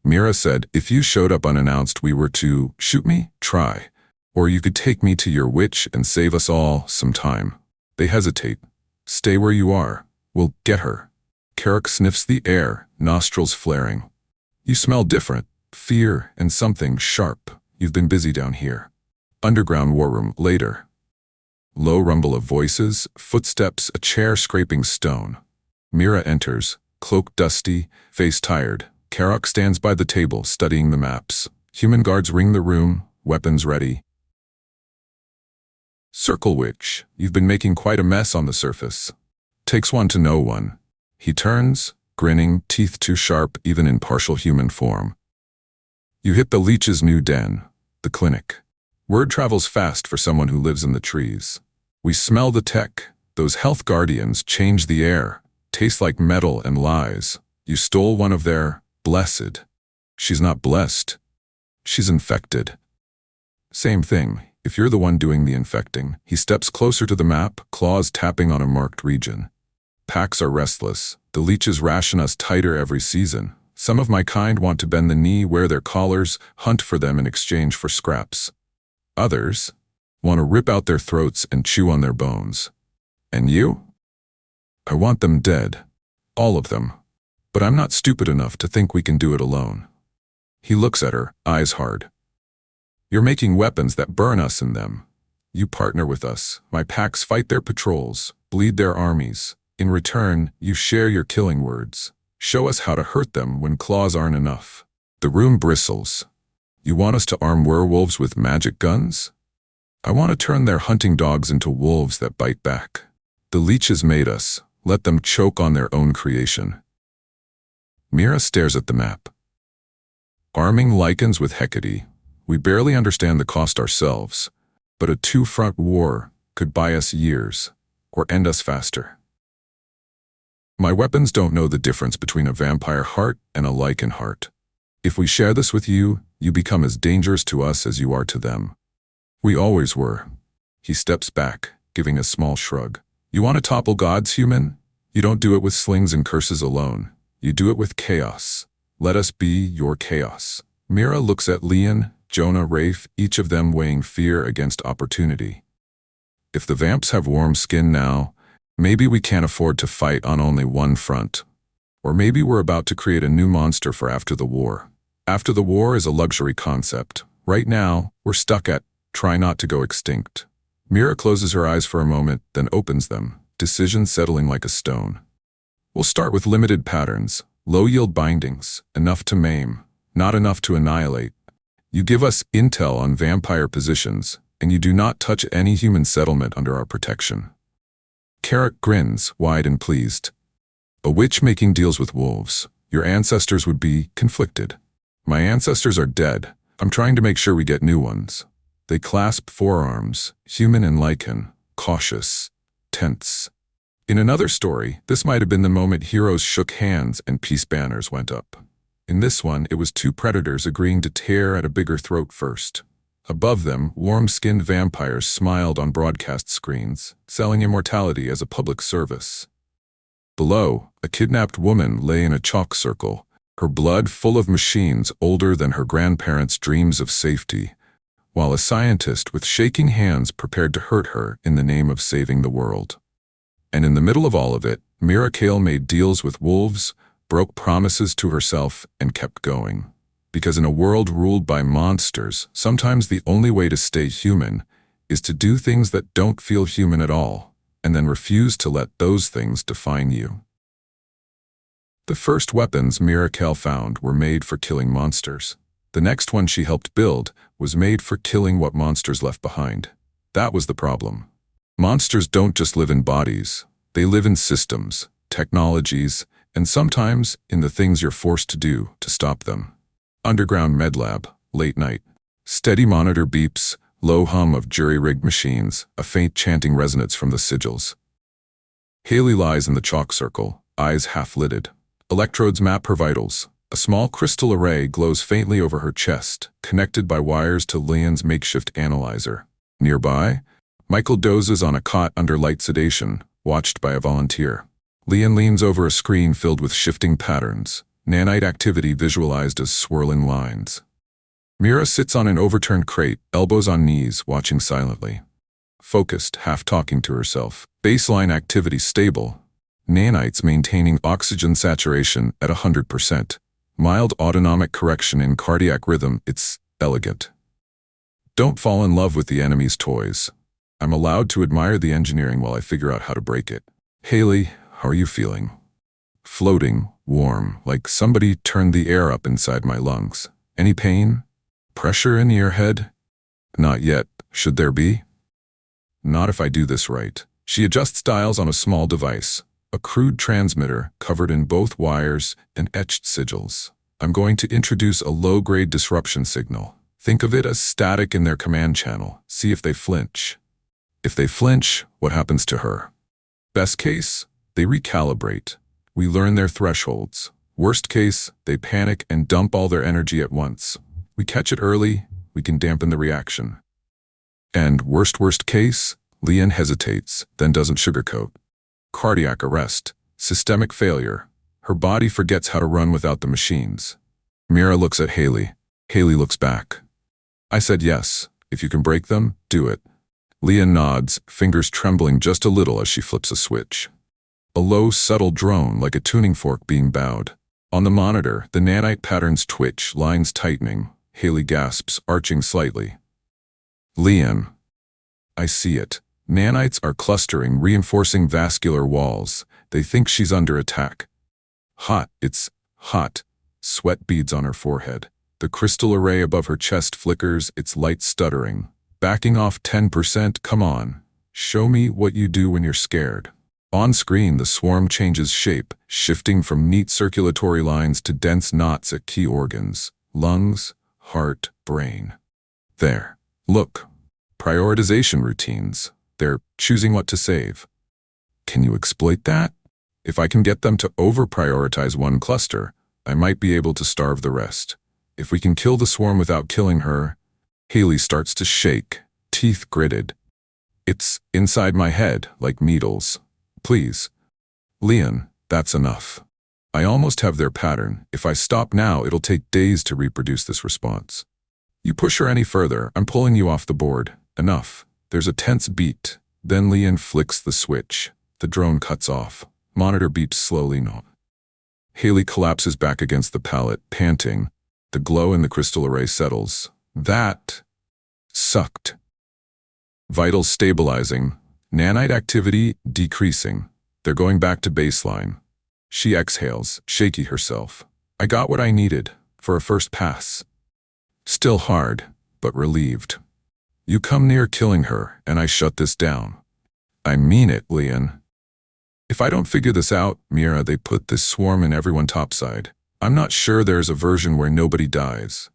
Mira said, if you showed up unannounced, we were to shoot me? Try. Or you could take me to your witch and save us all some time. They hesitate. Stay where you are. We'll get her. Karok sniffs the air, nostrils flaring. You smell different. Fear and something sharp. You've been busy down here. Underground war room, later. Low rumble of voices, footsteps, a chair scraping stone. Mira enters, cloak dusty, face tired. Karok stands by the table, studying the maps. Human guards ring the room, weapons ready. Circle Witch, you've been making quite a mess on the surface. Takes one to know one. He turns, grinning, teeth too sharp even in partial human form. You hit the leech's new den, the clinic. Word travels fast for someone who lives in the trees. We smell the tech. Those health guardians change the air. Taste like metal and lies. You stole one of their blessed. She's not blessed. She's infected. Same thing. If you're the one doing the infecting. He steps closer to the map, claws tapping on a marked region. Packs are restless. The leeches ration us tighter every season. Some of my kind want to bend the knee, wear their collars, hunt for them in exchange for scraps. Others want to rip out their throats and chew on their bones. And you? I want them dead. All of them. But I'm not stupid enough to think we can do it alone. He looks at her, eyes hard. You're making weapons that burn us in them. You partner with us. My packs fight their patrols, bleed their armies. In return, you share your killing words. Show us how to hurt them when claws aren't enough. The room bristles. You want us to arm werewolves with magic guns? I want to turn their hunting dogs into wolves that bite back. The leeches made us. Let them choke on their own creation. Mira stares at the map. Arming Lycans with Hecate. We barely understand the cost ourselves, but a two-front war could buy us years, or end us faster. My weapons don't know the difference between a vampire heart and a Lycan heart. If we share this with you, you become as dangerous to us as you are to them. We always were. He steps back, giving a small shrug. You want to topple gods, human? You don't do it with slings and curses alone. You do it with chaos. Let us be your chaos. Mira looks at Leon, Jonah, Rafe, each of them weighing fear against opportunity. If the vamps have warm skin now, maybe we can't afford to fight on only one front. Or maybe we're about to create a new monster for after the war. After the war is a luxury concept. Right now, we're stuck at try not to go extinct. Mira closes her eyes for a moment, then opens them, decision settling like a stone. We'll start with limited patterns, low-yield bindings, enough to maim, not enough to annihilate. You give us intel on vampire positions, and you do not touch any human settlement under our protection. Karok grins, wide and pleased. A witch making deals with wolves. Your ancestors would be conflicted. My ancestors are dead. I'm trying to make sure we get new ones. They clasp forearms, human and Lycan, cautious, tense. In another story, this might have been the moment heroes shook hands and peace banners went up. In this one, it was two predators agreeing to tear at a bigger throat first. Above them, warm-skinned vampires smiled on broadcast screens, selling immortality as a public service. Below, a kidnapped woman lay in a chalk circle, her blood full of machines older than her grandparents' dreams of safety, while a scientist with shaking hands prepared to hurt her in the name of saving the world. And in the middle of all of it, Mira Kael made deals with wolves, broke promises to herself, and kept going. Because in a world ruled by monsters, sometimes the only way to stay human is to do things that don't feel human at all, and then refuse to let those things define you. The first weapons Mira Kael found were made for killing monsters. The next one she helped build was made for killing what monsters left behind. That was the problem. Monsters don't just live in bodies. They live in systems, technologies, and sometimes in the things you're forced to do to stop them. Underground med lab, late night. Steady monitor beeps, low hum of jury-rigged machines, a faint chanting resonance from the sigils. Haley lies in the chalk circle, eyes half-lidded. Electrodes map her vitals. A small crystal array glows faintly over her chest, connected by wires to Leon's makeshift analyzer. Nearby, Michael dozes on a cot under light sedation, watched by a volunteer. Leon leans over a screen filled with shifting patterns, nanite activity visualized as swirling lines. Mira sits on an overturned crate, elbows on knees, watching silently. Focused, half-talking to herself. Baseline activity stable. Nanites maintaining oxygen saturation at 100%. Mild autonomic correction in cardiac rhythm, it's elegant. Don't fall in love with the enemy's toys. I'm allowed to admire the engineering while I figure out how to break it. Haley, how are you feeling? Floating, warm, like somebody turned the air up inside my lungs. Any pain? Pressure in your head? Not yet. Should there be? Not if I do this right. She adjusts dials on a small device, a crude transmitter covered in both wires and etched sigils. I'm going to introduce a low-grade disruption signal. Think of it as static in their command channel. See if they flinch. If they flinch, what happens to her? Best case, they recalibrate. We learn their thresholds. Worst case, they panic and dump all their energy at once. We catch it early, we can dampen the reaction. And worst case, Leon hesitates, then doesn't sugarcoat. Cardiac arrest, systemic failure. Her body forgets how to run without the machines. Mira looks at Haley. Haley looks back. I said yes. If you can break them, do it. Leon nods, fingers trembling just a little as she flips a switch. A low, subtle drone like a tuning fork being bowed. On the monitor, the nanite patterns twitch, lines tightening. Haley gasps, arching slightly. Leon. I see it. Nanites are clustering, reinforcing vascular walls. They think she's under attack. Hot, it's hot. Sweat beads on her forehead. The crystal array above her chest flickers, its light stuttering. Backing off 10%, come on. Show me what you do when you're scared. On screen, the swarm changes shape, shifting from neat circulatory lines to dense knots at key organs. Lungs, heart, brain. There. Look. Prioritization routines. They're choosing what to save. Can you exploit that? If I can get them to over-prioritize one cluster, I might be able to starve the rest. If we can kill the swarm without killing her, Haley starts to shake, teeth gritted. It's inside my head, like needles. Please. Leon, that's enough. I almost have their pattern. If I stop now, it'll take days to reproduce this response. You push her any further, I'm pulling you off the board. Enough. There's a tense beat. Then Leon flicks the switch. The drone cuts off. Monitor beeps slowly. No. Haley collapses back against the pallet, panting. The glow in the crystal array settles. That sucked. Vitals stabilizing. Nanite activity decreasing. They're going back to baseline. She exhales, shaky herself. I got what I needed for a first pass. Still hard, but relieved. You come near killing her, and I shut this down. I mean it, Leon. If I don't figure this out, Mira, they put this swarm in everyone topside. I'm not sure there's a version where nobody dies.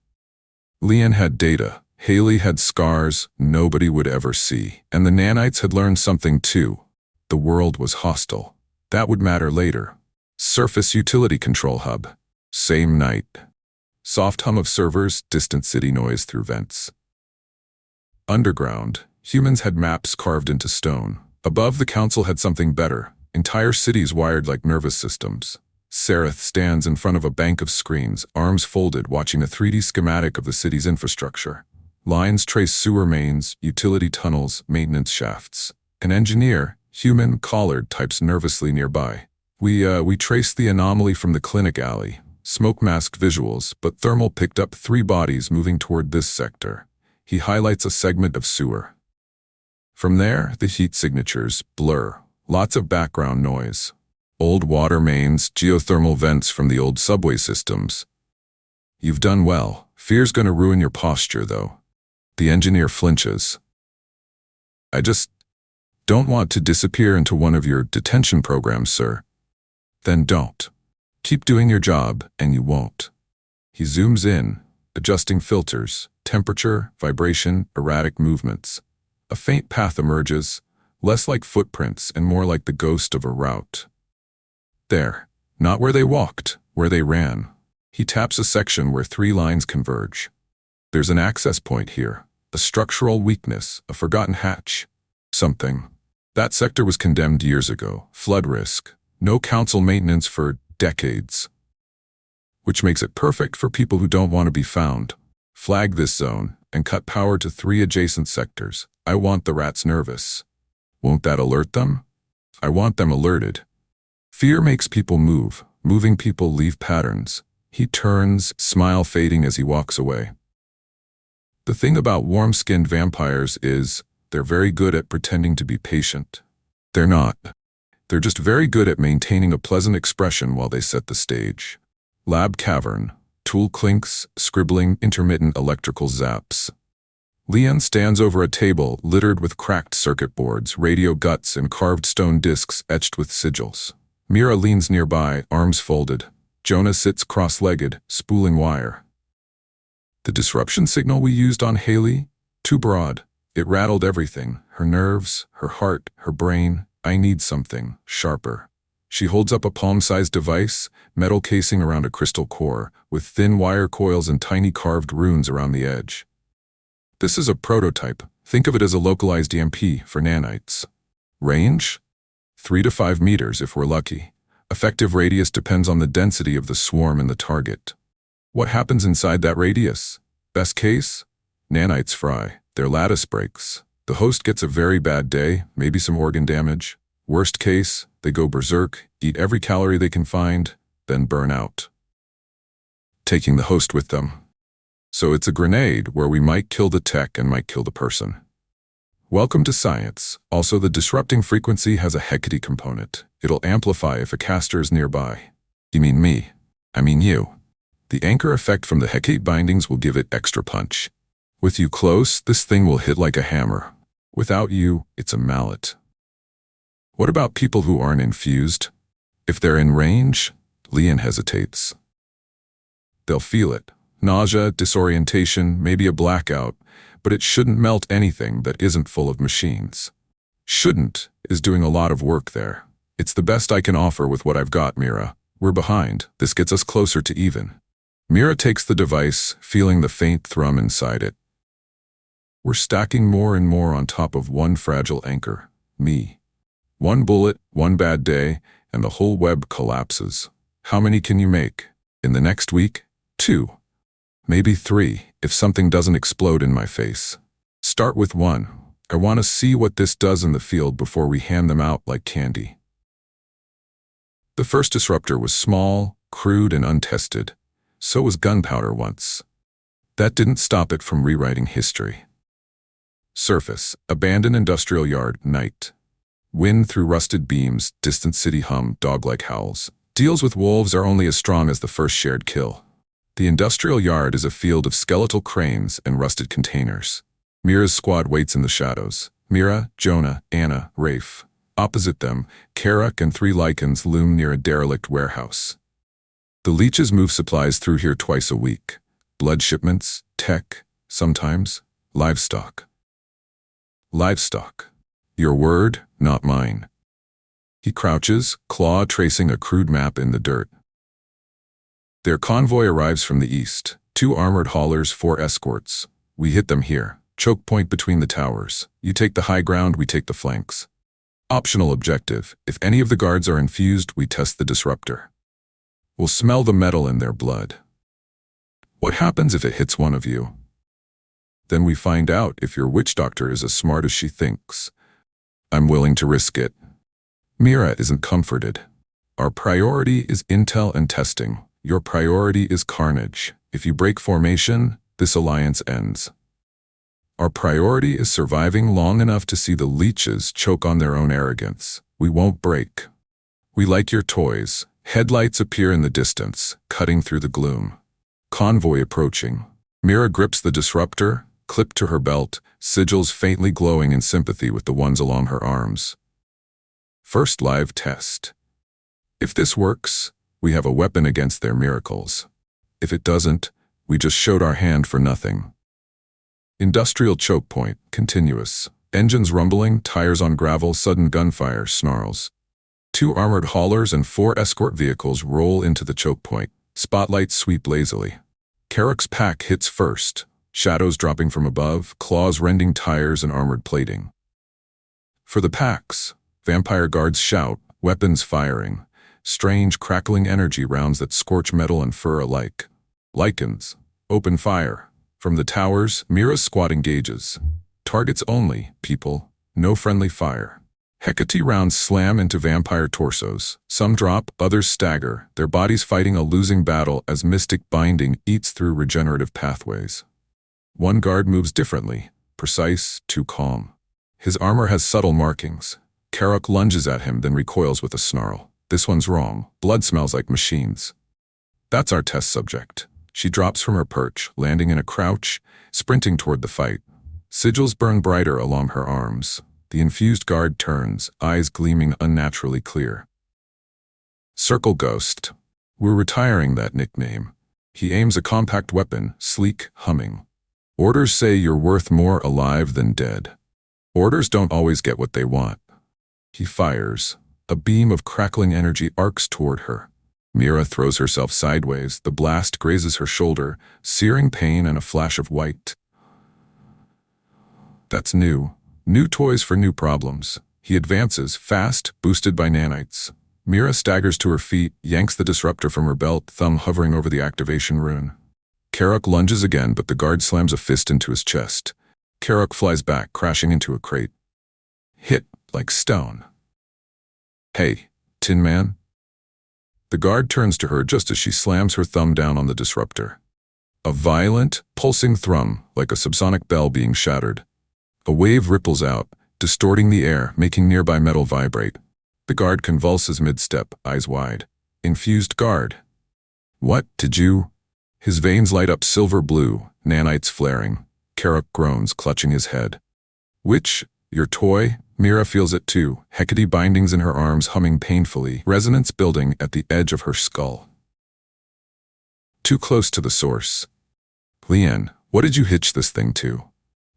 Leon had data. Haley had scars nobody would ever see. And the nanites had learned something too. The world was hostile. That would matter later. Surface utility control hub. Same night. Soft hum of servers, distant city noise through vents. Underground, humans had maps carved into stone. Above, the council had something better. Entire cities wired like nervous systems. Sereth stands in front of a bank of screens, arms folded, watching a 3D schematic of the city's infrastructure. Lines trace sewer mains, utility tunnels, maintenance shafts. An engineer, human, collared, types nervously nearby. We traced the anomaly from the clinic alley. Smoke-masked visuals, but Thermal picked up 3 bodies moving toward this sector. He highlights a segment of sewer. From there, the heat signatures blur. Lots of background noise. Old water mains, geothermal vents from the old subway systems. You've done well. Fear's gonna ruin your posture, though. The engineer flinches. I just don't want to disappear into one of your detention programs, sir. Then don't. Keep doing your job, and you won't. He zooms in, adjusting filters, temperature, vibration, erratic movements. A faint path emerges, less like footprints and more like the ghost of a route. There. Not where they walked, where they ran. He taps a section where 3 lines converge. There's an access point here, a structural weakness, a forgotten hatch. Something. That sector was condemned years ago. Flood risk. No council maintenance for decades. Which makes it perfect for people who don't want to be found. Flag this zone and cut power to 3 adjacent sectors. I want the rats nervous. Won't that alert them? I want them alerted. Fear makes people move. Moving people leave patterns. He turns, smile fading as he walks away. The thing about warm-skinned vampires is they're very good at pretending to be patient. They're not. They're just very good at maintaining a pleasant expression while they set the stage. Lab cavern. Tool clinks, scribbling, intermittent electrical zaps. Leon stands over a table littered with cracked circuit boards, radio guts, and carved stone discs etched with sigils. Mira leans nearby, arms folded. Jonah sits cross-legged, spooling wire. The disruption signal we used on Haley? Too broad. It rattled everything. Her nerves, her heart, her brain. I need something sharper. She holds up a palm-sized device, metal casing around a crystal core, with thin wire coils and tiny carved runes around the edge. This is a prototype. Think of it as a localized EMP for nanites. Range? 3 to 5 meters if we're lucky. Effective radius depends on the density of the swarm and the target. What happens inside that radius? Best case? Nanites fry. Their lattice breaks. The host gets a very bad day, maybe some organ damage. Worst case, they go berserk, eat every calorie they can find, then burn out. Taking the host with them. So it's a grenade where we might kill the tech and might kill the person. Welcome to science. Also, the disrupting frequency has a Hecate component. It'll amplify if a caster is nearby. You mean me? I mean you. The anchor effect from the Hecate bindings will give it extra punch. With you close, this thing will hit like a hammer. Without you, it's a mallet. What about people who aren't infused? If they're in range, Leon hesitates. They'll feel it. Nausea, disorientation, maybe a blackout, but it shouldn't melt anything that isn't full of machines. Shouldn't is doing a lot of work there. It's the best I can offer with what I've got, Mira. We're behind. This gets us closer to even. Mira takes the device, feeling the faint thrum inside it. We're stacking more and more on top of one fragile anchor, me. One bullet, one bad day, and the whole web collapses. How many can you make? In the next week? 2. Maybe 3, if something doesn't explode in my face. Start with 1. I want to see what this does in the field before we hand them out like candy. The first disruptor was small, crude, and untested. So was gunpowder once. That didn't stop it from rewriting history. Surface, abandoned industrial yard, night. Wind through rusted beams, distant city hum, dog-like howls. Deals with wolves are only as strong as the first shared kill. The industrial yard is a field of skeletal cranes and rusted containers. Mira's squad waits in the shadows. Mira, Jonah, Anna, Rafe. Opposite them, Karak and 3 lichens loom near a derelict warehouse. The leeches move supplies through here twice a week. Blood shipments, tech, sometimes livestock. Livestock. Your word, not mine. He crouches, claw tracing a crude map in the dirt. Their convoy arrives from the east. 2 armored haulers, 4 escorts. We hit them here. Choke point between the towers. You take the high ground, we take the flanks. Optional objective. If any of the guards are infused, we test the disruptor. We'll smell the metal in their blood. What happens if it hits one of you? Then we find out if your witch doctor is as smart as she thinks. I'm willing to risk it. Mira isn't comforted. Our priority is intel and testing. Your priority is carnage. If you break formation, this alliance ends. Our priority is surviving long enough to see the leeches choke on their own arrogance. We won't break. We like your toys. Headlights appear in the distance, cutting through the gloom. Convoy approaching. Mira grips the disruptor, clipped to her belt, sigils faintly glowing in sympathy with the ones along her arms. First live test. If this works, we have a weapon against their miracles. If it doesn't, we just showed our hand for nothing. Industrial choke point, continuous. Engines rumbling, tires on gravel, sudden gunfire, snarls. 2 armored haulers and 4 escort vehicles roll into the choke point. Spotlights sweep lazily. Karak's pack hits first, shadows dropping from above, claws rending tires and armored plating. For the packs, vampire guards shout, weapons firing, strange crackling energy rounds that scorch metal and fur alike. Lichens, open fire. From the towers, Mira's squad engages. Targets only, people, no friendly fire. Hecate rounds slam into vampire torsos. Some drop, others stagger, their bodies fighting a losing battle as mystic binding eats through regenerative pathways. One guard moves differently, precise, too calm. His armor has subtle markings. Karak lunges at him, then recoils with a snarl. This one's wrong. Blood smells like machines. That's our test subject. She drops from her perch, landing in a crouch, sprinting toward the fight. Sigils burn brighter along her arms. The infused guard turns, eyes gleaming unnaturally clear. Circle Ghost. We're retiring that nickname. He aims a compact weapon, sleek, humming. Orders say you're worth more alive than dead. Orders don't always get what they want. He fires. A beam of crackling energy arcs toward her. Mira throws herself sideways. The blast grazes her shoulder, searing pain and a flash of white. That's new. New toys for new problems. He advances, fast, boosted by nanites. Mira staggers to her feet, yanks the disruptor from her belt, thumb hovering over the activation rune. Karak lunges again, but the guard slams a fist into his chest. Karak flies back, crashing into a crate. Hit like stone. Hey, Tin Man? The guard turns to her just as she slams her thumb down on the disruptor. A violent, pulsing thrum, like a subsonic bell being shattered. A wave ripples out, distorting the air, making nearby metal vibrate. The guard convulses mid-step, eyes wide. Infused guard. What did you? His veins light up silver blue, nanites flaring. Karak groans, clutching his head. Which? Your toy? Mira feels it too, Hecate bindings in her arms humming painfully, resonance building at the edge of her skull. Too close to the source. Lien, what did you hitch this thing to?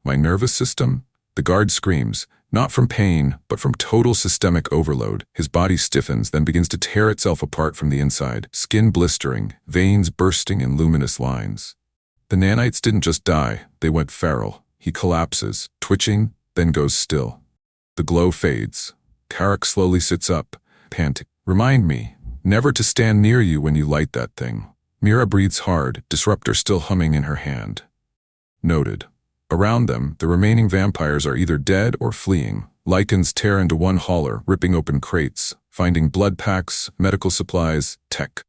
My nervous system? The guard screams, not from pain, but from total systemic overload. His body stiffens, then begins to tear itself apart from the inside, skin blistering, veins bursting in luminous lines. The nanites didn't just die, they went feral. He collapses, twitching, then goes still. The glow fades. Karak slowly sits up, panting. Remind me, never to stand near you when you light that thing. Mira breathes hard, disruptor still humming in her hand. Noted. Around them, the remaining vampires are either dead or fleeing. Lichens tear into one hauler, ripping open crates, finding blood packs, medical supplies, tech.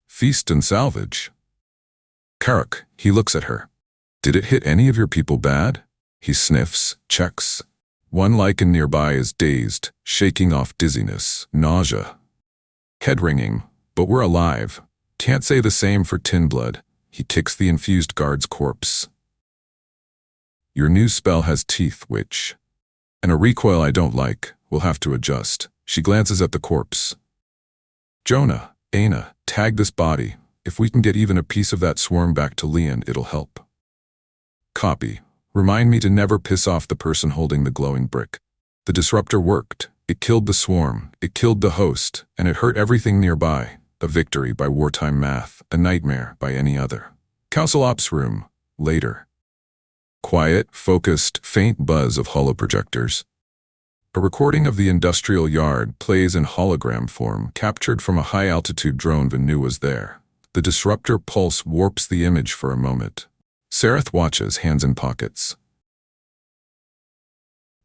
Feast and salvage. Karak, he looks at her. Did it hit any of your people bad? He sniffs, checks. One lichen nearby is dazed, shaking off dizziness, nausea. Head ringing, but we're alive. Can't say the same for Tin Blood. He kicks the infused guard's corpse. Your new spell has teeth, witch. And a recoil I don't like. We'll have to adjust. She glances at the corpse. Jonah, Aina, tag this body. If we can get even a piece of that swarm back to Leon, it'll help. Copy. Remind me to never piss off the person holding the glowing brick. The disruptor worked. It killed the swarm. It killed the host. And it hurt everything nearby. A victory by wartime math. A nightmare by any other. Council Ops room. Later. Quiet, focused, faint buzz of holoprojectors. A recording of the industrial yard plays in hologram form, captured from a high-altitude drone Venu was there. The disruptor pulse warps the image for a moment. Sereth watches, hands in pockets.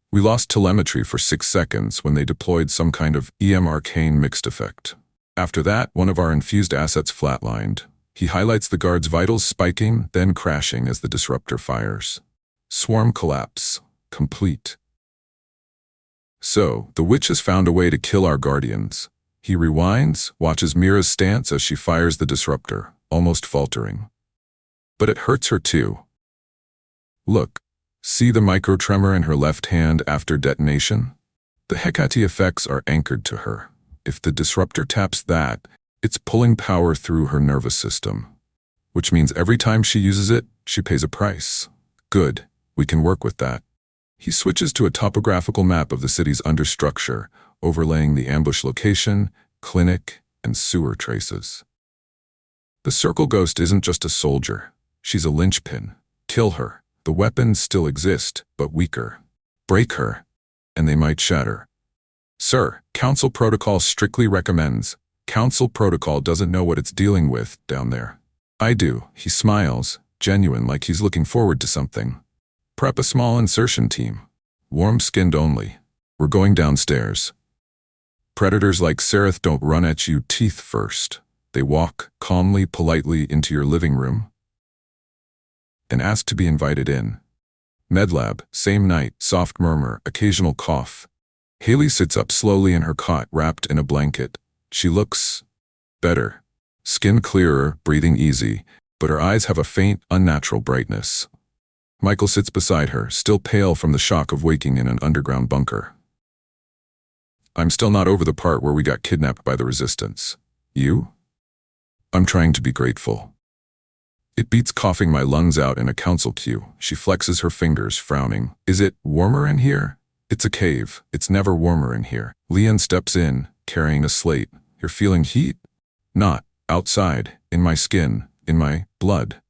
We lost telemetry for 6 seconds when they deployed some kind of EM arcane mixed effect. After that, one of our infused assets flatlined. He highlights the guard's vitals spiking, then crashing as the disruptor fires. Swarm collapse. Complete. So, the witch has found a way to kill our guardians. He rewinds, watches Mira's stance as she fires the disruptor, almost faltering. But it hurts her too. Look, see the microtremor in her left hand after detonation? The Hecate effects are anchored to her. If the disruptor taps that, it's pulling power through her nervous system. Which means every time she uses it, she pays a price. Good, we can work with that. He switches to a topographical map of the city's understructure, overlaying the ambush location, clinic, and sewer traces. The Circle Ghost isn't just a soldier. She's a linchpin. Kill her. The weapons still exist, but weaker. Break her, and they might shatter. Sir, Council Protocol strictly recommends. Council Protocol doesn't know what it's dealing with down there. I do. He smiles, genuine, like he's looking forward to something. Prep a small insertion team. Warm-skinned only. We're going downstairs. Predators like Sereth don't run at you teeth first. They walk calmly, politely into your living room and ask to be invited in. Medlab, same night, soft murmur, occasional cough. Haley sits up slowly in her cot, wrapped in a blanket. She looks better. Skin clearer, breathing easy, but her eyes have a faint, unnatural brightness. Michael sits beside her, still pale from the shock of waking in an underground bunker. I'm still not over the part where we got kidnapped by the Resistance. You? I'm trying to be grateful. It beats coughing my lungs out in a council queue. She flexes her fingers, frowning. Is it warmer in here? It's a cave. It's never warmer in here. Leon steps in, carrying a slate. You're feeling heat? Not. Outside. In my skin. In my blood.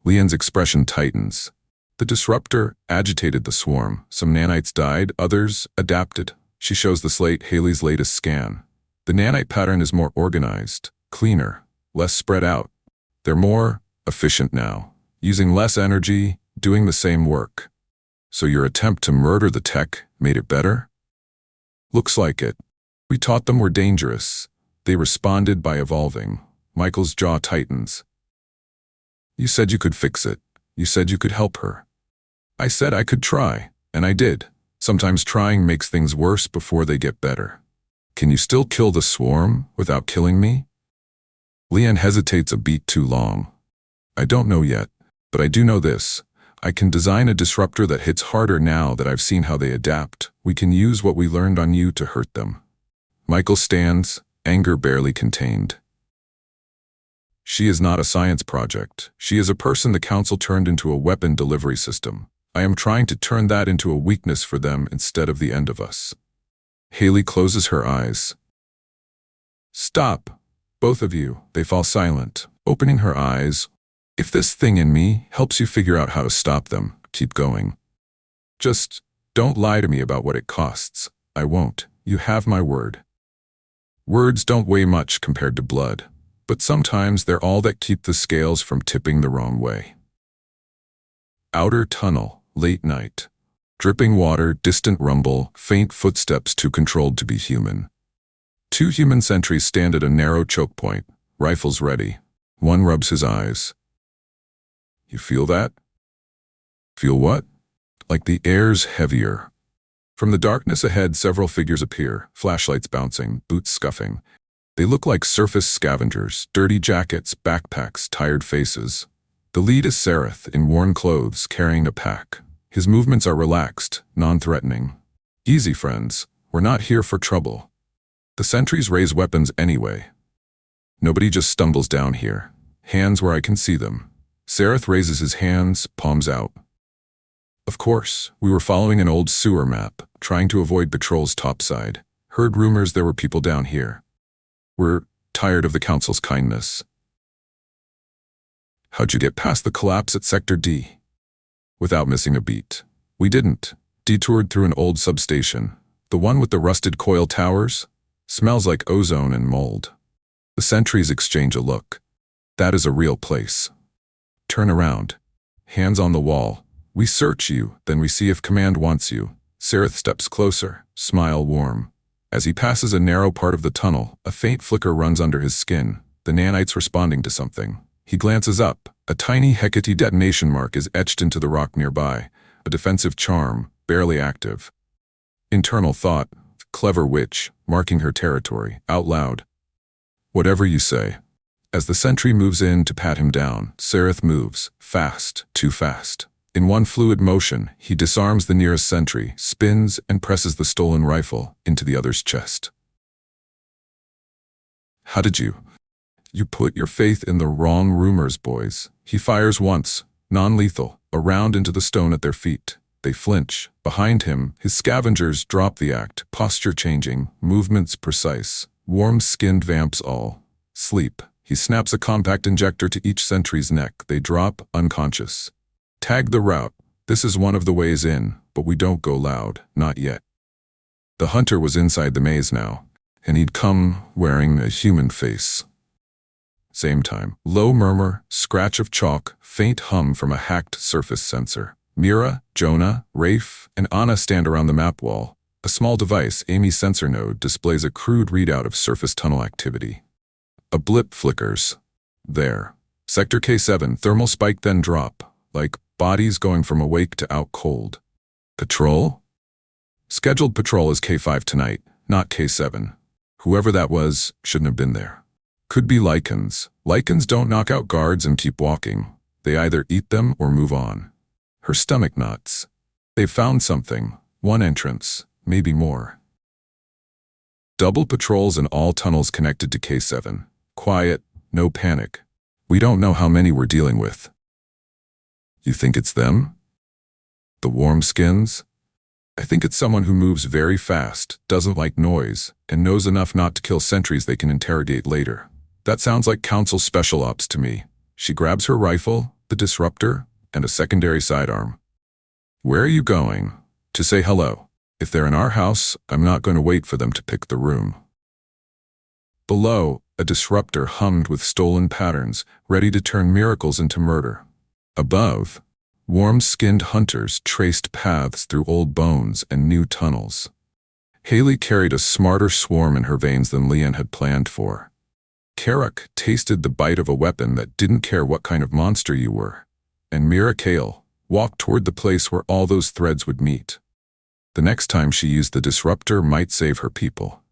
Leon's expression tightens. The disruptor agitated the swarm. Some nanites died, others adapted. She shows the slate Haley's latest scan. The nanite pattern is more organized, cleaner, less spread out. They're more efficient now, using less energy, doing the same work. So your attempt to murder the tech made it better? Looks like it. We taught them we're dangerous. They responded by evolving. Michael's jaw tightens. You said you could fix it. You said you could help her. I said I could try, and I did. Sometimes trying makes things worse before they get better. Can you still kill the swarm without killing me? Leon hesitates a beat too long. I don't know yet, but I do know this. I can design a disruptor that hits harder now that I've seen how they adapt. We can use what we learned on you to hurt them. Michael stands, anger barely contained. She is not a science project. She is a person the Council turned into a weapon delivery system. I am trying to turn that into a weakness for them instead of the end of us. Haley closes her eyes. Stop, both of you. They fall silent, opening her eyes. If this thing in me helps you figure out how to stop them, keep going. Just don't lie to me about what it costs. I won't. You have my word. Words don't weigh much compared to blood, but sometimes they're all that keep the scales from tipping the wrong way. Outer tunnel, late night. Dripping water, distant rumble, faint footsteps too controlled to be human. Two human sentries stand at a narrow choke point, rifles ready. One rubs his eyes. You feel that? Feel what? Like the air's heavier. From the darkness ahead, several figures appear, flashlights bouncing, boots scuffing. They look like surface scavengers, dirty jackets, backpacks, tired faces. The lead is Sereth, in worn clothes, carrying a pack. His movements are relaxed, non-threatening. Easy, friends. We're not here for trouble. The sentries raise weapons anyway. Nobody just stumbles down here. Hands where I can see them. Sereth raises his hands, palms out. Of course, we were following an old sewer map, trying to avoid patrols topside. Heard rumors there were people down here. We're tired of the Council's kindness. How'd you get past the collapse at Sector D? Without missing a beat. We didn't. Detoured through an old substation. The one with the rusted coil towers? Smells like ozone and mold. The sentries exchange a look. That is a real place. Turn around. Hands on the wall. We search you, then we see if command wants you. Sereth steps closer, smile warm. As he passes a narrow part of the tunnel, a faint flicker runs under his skin, the nanites responding to something. He glances up. A tiny Hecate detonation mark is etched into the rock nearby, a defensive charm, barely active. Internal thought, clever witch, marking her territory, out loud. Whatever you say. As the sentry moves in to pat him down, Sereth moves, fast, too fast. In one fluid motion, he disarms the nearest sentry, spins, and presses the stolen rifle into the other's chest. How did you? You put your faith in the wrong rumors, boys. He fires once, non-lethal, a round into the stone at their feet. They flinch. Behind him, his scavengers drop the act, posture changing, movements precise. Warm-skinned vamps all. Sleep. He snaps a compact injector to each sentry's neck. They drop, unconscious. Tag the route. This is one of the ways in, but we don't go loud, not yet. The hunter was inside the maze now, and he'd come wearing a human face. Same time. Low murmur, scratch of chalk, faint hum from a hacked surface sensor. Mira, Jonah, Rafe, and Anna stand around the map wall. A small device, Amy's sensor node, displays a crude readout of surface tunnel activity. A blip flickers. There. Sector K7, thermal spike then drop, like bodies going from awake to out cold. Patrol? Scheduled patrol is K5 tonight, not K7. Whoever that was shouldn't have been there. Could be lichens. Lichens don't knock out guards and keep walking. They either eat them or move on. Her stomach knots. They've found something. One entrance, maybe more. Double patrols in all tunnels connected to K7. Quiet, no panic. We don't know how many we're dealing with. You think it's them? The warm skins? I think it's someone who moves very fast, doesn't like noise, and knows enough not to kill sentries they can interrogate later. That sounds like Council Special Ops to me. She grabs her rifle, the disruptor, and a secondary sidearm. Where are you going? To say hello. If they're in our house, I'm not going to wait for them to pick the room. Below, a disruptor hummed with stolen patterns, ready to turn miracles into murder. Above, warm-skinned hunters traced paths through old bones and new tunnels. Haley carried a smarter swarm in her veins than Leanne had planned for. Karak tasted the bite of a weapon that didn't care what kind of monster you were. And Mira Kael walked toward the place where all those threads would meet. The next time she used the disruptor might save her people.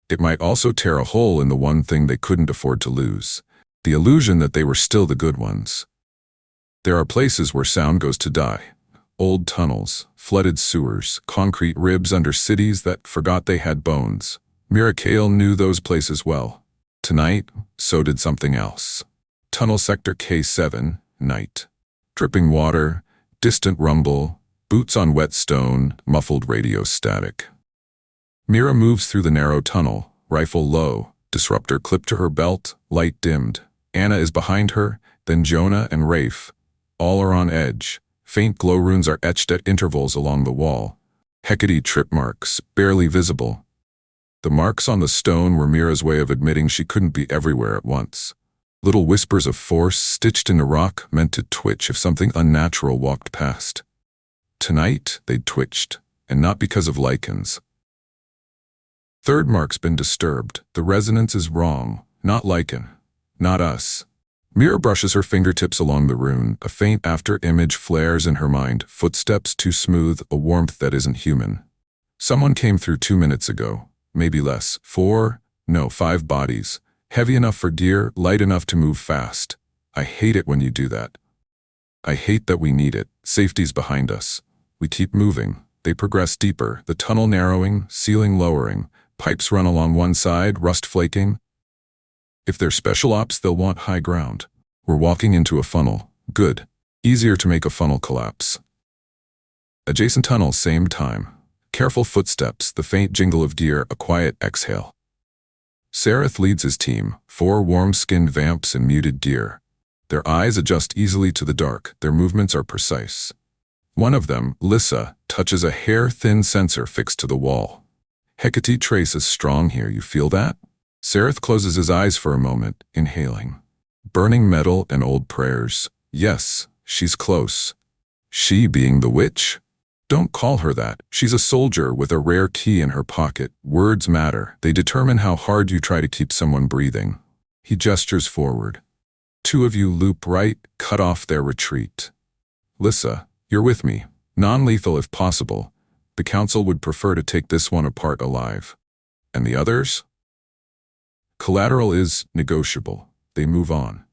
It might also tear a hole in the one thing they couldn't afford to lose, the illusion that they were still the good ones. There are places where sound goes to die. Old tunnels, flooded sewers, concrete ribs under cities that forgot they had bones. Mira Kael knew those places well. Tonight, so did something else. Tunnel Sector K7, night. Dripping water, distant rumble, boots on wet stone, muffled radio static. Mira moves through the narrow tunnel, rifle low, disruptor clipped to her belt, light dimmed. Anna is behind her, then Jonah and Rafe. All are on edge. Faint glow runes are etched at intervals along the wall. Hecate trip marks, barely visible. The marks on the stone were Mira's way of admitting she couldn't be everywhere at once. Little whispers of force stitched into rock meant to twitch if something unnatural walked past. Tonight, they'd twitched, and not because of lichens. Third mark's been disturbed. The resonance is wrong. Not lichen. Not us. Mira brushes her fingertips along the rune. A faint after-image flares in her mind. Footsteps too smooth, a warmth that isn't human. Someone came through 2 minutes ago. Maybe less. 5 bodies. Heavy enough for deer, light enough to move fast. I hate it when you do that. I hate that we need it. Safety's behind us. We keep moving. They progress deeper, the tunnel narrowing, ceiling lowering. Pipes run along one side, rust flaking. If they're special ops, they'll want high ground. We're walking into a funnel. Good. Easier to make a funnel collapse. Adjacent tunnel, same time. Careful footsteps, the faint jingle of gear, a quiet exhale. Sereth leads his team, 4 warm-skinned vamps in muted gear. Their eyes adjust easily to the dark, their movements are precise. One of them, Lissa, touches a hair-thin sensor fixed to the wall. Hecate trace is strong here, you feel that? Sereth closes his eyes for a moment, inhaling. Burning metal and old prayers. Yes, she's close. She being the witch? Don't call her that. She's a soldier with a rare key in her pocket. Words matter. They determine how hard you try to keep someone breathing. He gestures forward. 2 of you loop right, cut off their retreat. Lissa, you're with me. Non-lethal if possible. The council would prefer to take this one apart alive. And the others? Collateral is negotiable. They move on.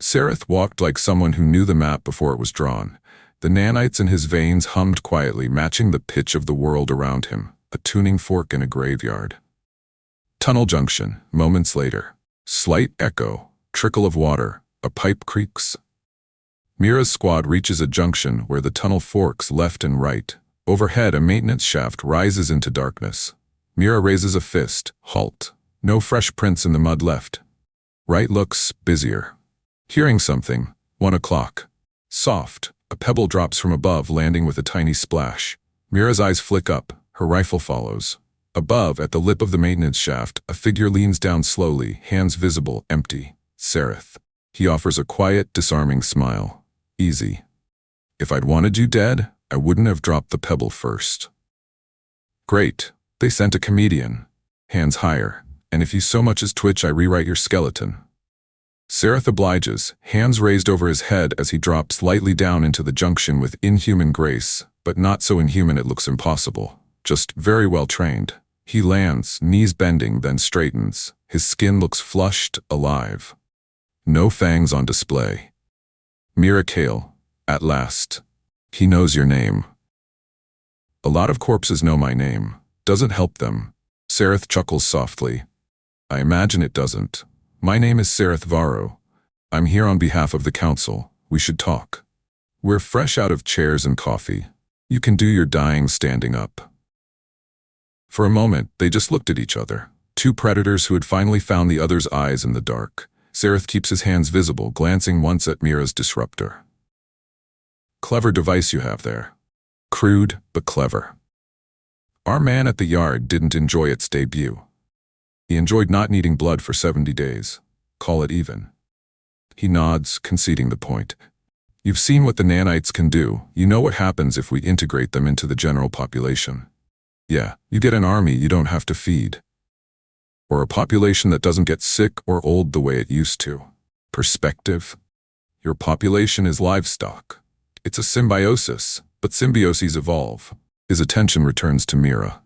Sareth walked like someone who knew the map before it was drawn. The nanites in his veins hummed quietly, matching the pitch of the world around him, a tuning fork in a graveyard. Tunnel junction, moments later. Slight echo, trickle of water, a pipe creaks. Mira's squad reaches a junction where the tunnel forks left and right. Overhead, a maintenance shaft rises into darkness. Mira raises a fist. Halt. No fresh prints in the mud left. Right looks busier. Hearing something. 1 o'clock. Soft. A pebble drops from above, landing with a tiny splash. Mira's eyes flick up. Her rifle follows. Above, at the lip of the maintenance shaft, a figure leans down slowly, hands visible, empty. Sareth. He offers a quiet, disarming smile. Easy. If I'd wanted you dead, I wouldn't have dropped the pebble first. Great. They sent a comedian. Hands higher. And if you so much as twitch, I rewrite your skeleton. Sareth obliges, hands raised over his head as he drops lightly down into the junction with inhuman grace, but not so inhuman it looks impossible. Just very well trained. He lands, knees bending, then straightens. His skin looks flushed, alive. No fangs on display. Mira Kael, at last. He knows your name. A lot of corpses know my name. Doesn't help them. Sareth chuckles softly. I imagine it doesn't. My name is Sareth Varro. I'm here on behalf of the council. We should talk. We're fresh out of chairs and coffee. You can do your dying standing up. For a moment, they just looked at each other. Two predators who had finally found the other's eyes in the dark. Sareth keeps his hands visible, glancing once at Mira's disruptor. Clever device you have there. Crude, but clever. Our man at the yard didn't enjoy its debut. He enjoyed not needing blood for 70 days. Call it even. He nods, conceding the point. You've seen what the nanites can do. You know what happens if we integrate them into the general population. Yeah, you get an army you don't have to feed. Or a population that doesn't get sick or old the way it used to. Perspective. Your population is livestock. It's a symbiosis, but symbioses evolve. His attention returns to Mira.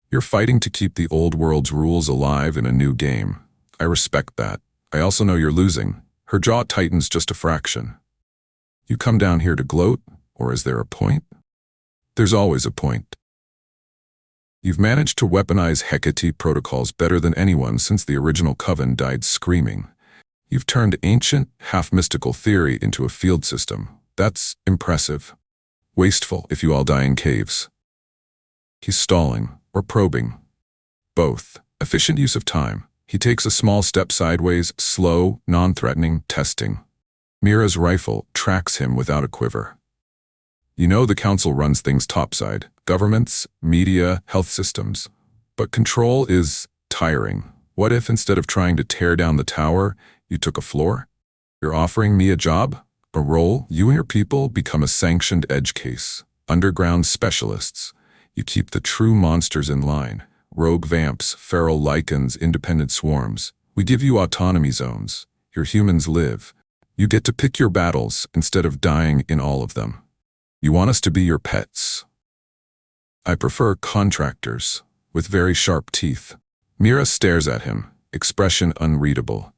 You're fighting to keep the old world's rules alive in a new game. I respect that. I also know you're losing. Her jaw tightens just a fraction. You come down here to gloat, or is there a point? There's always a point. You've managed to weaponize Hecate protocols better than anyone since the original Coven died screaming. You've turned ancient, half-mystical theory into a field system. That's impressive. Wasteful if you all die in caves. He's stalling, or probing. Both. Efficient use of time. He takes a small step sideways, slow, non-threatening, testing. Mira's rifle tracks him without a quiver. You know the council runs things topside. Governments, media, health systems. But control is tiring. What if instead of trying to tear down the tower, you took a floor? You're offering me a job? A role? You and your people become a sanctioned edge case. Underground specialists. You keep the true monsters in line. Rogue vamps, feral lichens, independent swarms. We give you autonomy zones. Your humans live. You get to pick your battles instead of dying in all of them. You want us to be your pets. I prefer contractors, with very sharp teeth. Mira stares at him, expression unreadable.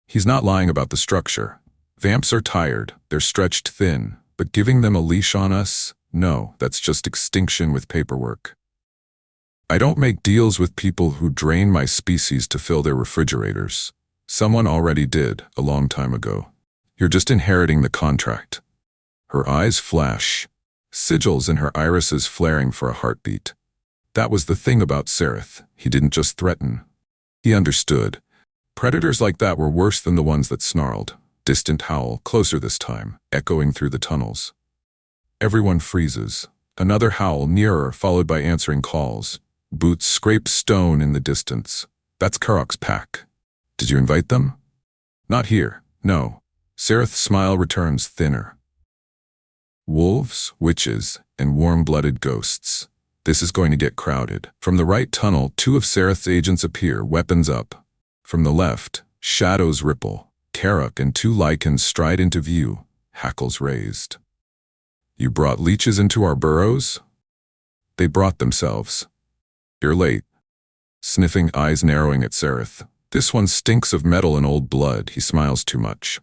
He's not lying about the structure. Vamps are tired, they're stretched thin, but giving them a leash on us? No, that's just extinction with paperwork. I don't make deals with people who drain my species to fill their refrigerators. Someone already did, a long time ago. You're just inheriting the contract. Her eyes flash, sigils in her irises flaring for a heartbeat. That was the thing about Sareth. He didn't just threaten. He understood. Predators like that were worse than the ones that snarled. Distant howl, closer this time, echoing through the tunnels. Everyone freezes. Another howl nearer, followed by answering calls. Boots scrape stone in the distance. That's Karok's pack. Did you invite them? Not here, no. Sareth's smile returns thinner. Wolves, witches, and warm-blooded ghosts. This is going to get crowded. From the right tunnel, two of Sareth's agents appear, weapons up. From the left, shadows ripple. Karok and two lichens stride into view, hackles raised. You brought leeches into our burrows? They brought themselves. You're late. Sniffing, eyes narrowing at Sereth. This one stinks of metal and old blood. He smiles too much.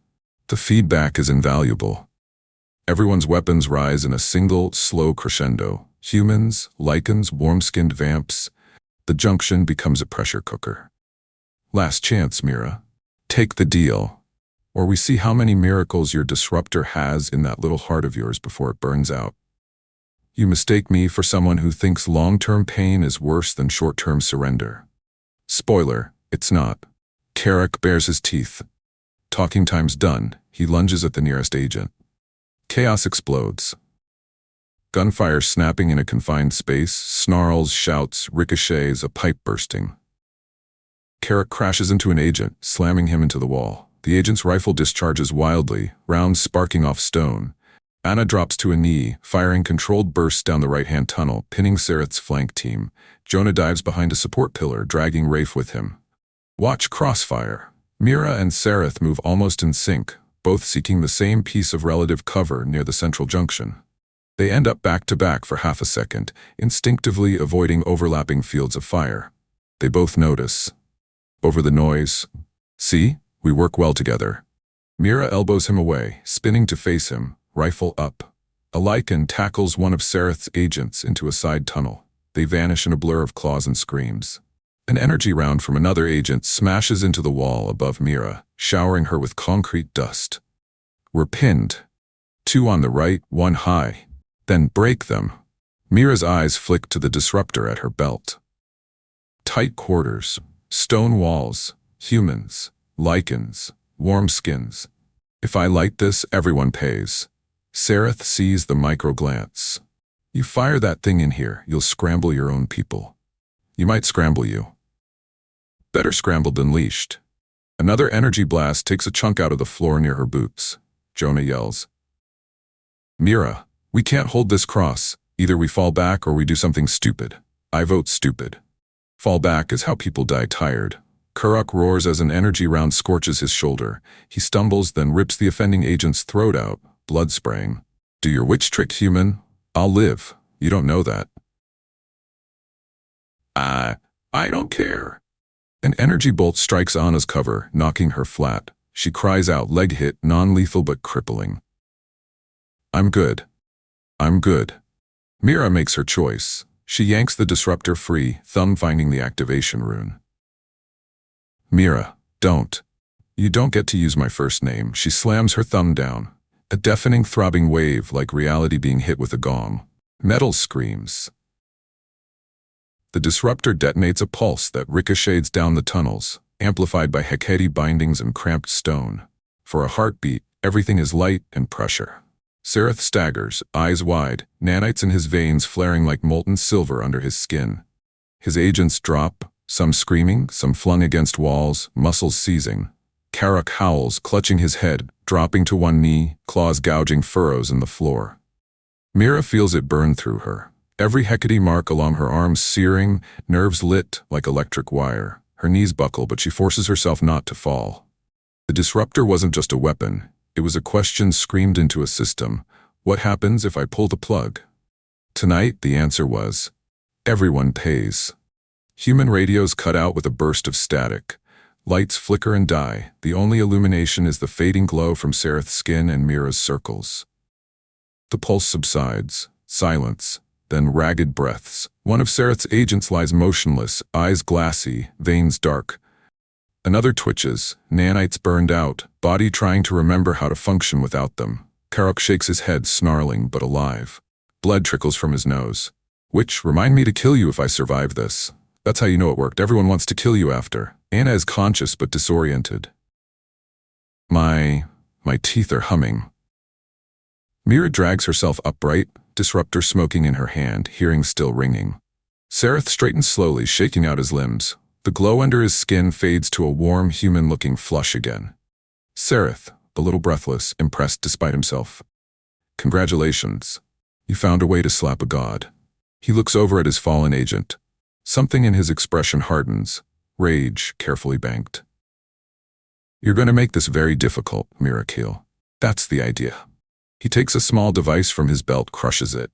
The feedback is invaluable. Everyone's weapons rise in a single, slow crescendo. Humans, lichens, warm-skinned vamps. The junction becomes a pressure cooker. Last chance, Mira. Take the deal. Or we see how many miracles your disruptor has in that little heart of yours before it burns out. You mistake me for someone who thinks long-term pain is worse than short-term surrender. Spoiler, it's not. Carrick bares his teeth. Talking time's done. He lunges at the nearest agent. Chaos explodes. Gunfire snapping in a confined space, snarls, shouts, ricochets, a pipe bursting. Carrick crashes into an agent, slamming him into the wall. The agent's rifle discharges wildly, rounds sparking off stone. Anna drops to a knee, firing controlled bursts down the right-hand tunnel, pinning Sereth's flank team. Jonah dives behind a support pillar, dragging Rafe with him. Watch crossfire. Mira and Sereth move almost in sync, both seeking the same piece of relative cover near the central junction. They end up back-to-back for half a second, instinctively avoiding overlapping fields of fire. They both notice. Over the noise. See? We work well together. Mira elbows him away, spinning to face him, rifle up. A lichen tackles one of Sereth's agents into a side tunnel. They vanish in a blur of claws and screams. An energy round from another agent smashes into the wall above Mira, showering her with concrete dust. We're pinned. 2 on the right, 1 high. Then break them. Mira's eyes flick to the disruptor at her belt. Tight quarters, stone walls, humans, lichens, warm skins. If I light this, everyone pays. Sereth sees the micro-glance. You fire that thing in here, you'll scramble your own people. You might scramble you. Better scrambled than leashed. Another energy blast takes a chunk out of the floor near her boots. Jonah yells. Mira, we can't hold this cross. Either we fall back or we do something stupid. I vote stupid. Fall back is how people die tired. Kurok roars as an energy round scorches his shoulder. He stumbles, then rips the offending agent's throat out, blood spraying. Do your witch trick, human. I'll live. You don't know that. I don't care. An energy bolt strikes Anna's cover, knocking her flat. She cries out, leg hit, non-lethal but crippling. I'm good. I'm good. Mira makes her choice. She yanks the disruptor free, thumb finding the activation rune. Mira, don't. You don't get to use my first name. She slams her thumb down. A deafening throbbing wave like reality being hit with a gong. Metal screams. The disruptor detonates a pulse that ricochets down the tunnels, amplified by Hecate bindings and cramped stone. For a heartbeat, everything is light and pressure. Sereth staggers, eyes wide, nanites in his veins flaring like molten silver under his skin. His agents drop, some screaming, some flung against walls, muscles seizing. Carrick howls, clutching his head, dropping to one knee, claws gouging furrows in the floor. Mira feels it burn through her. Every Hecate mark along her arms searing, nerves lit like electric wire. Her knees buckle, but she forces herself not to fall. The disruptor wasn't just a weapon. It was a question screamed into a system. What happens if I pull the plug? Tonight, the answer was, everyone pays. Human radios cut out with a burst of static. Lights flicker and die. The only illumination is the fading glow from Sereth's skin and Mira's circles. The pulse subsides. Silence. Then ragged breaths. One of Sereth's agents lies motionless, eyes glassy, veins dark. Another twitches, nanites burned out, body trying to remember how to function without them. Carrick shakes his head, snarling but alive. Blood trickles from his nose. Which, remind me to kill you if I survive this. That's how you know it worked. Everyone wants to kill you after. Anna is conscious but disoriented. My teeth are humming. Mira drags herself upright, disruptor smoking in her hand, hearing still ringing. Sereth straightens slowly, shaking out his limbs. The glow under his skin fades to a warm, human-looking flush again. Sereth, a little breathless, impressed despite himself. Congratulations. You found a way to slap a god. He looks over at his fallen agent. Something in his expression hardens. Rage, carefully banked. You're going to make this very difficult, Mira Kael. That's the idea. He takes a small device from his belt, crushes it.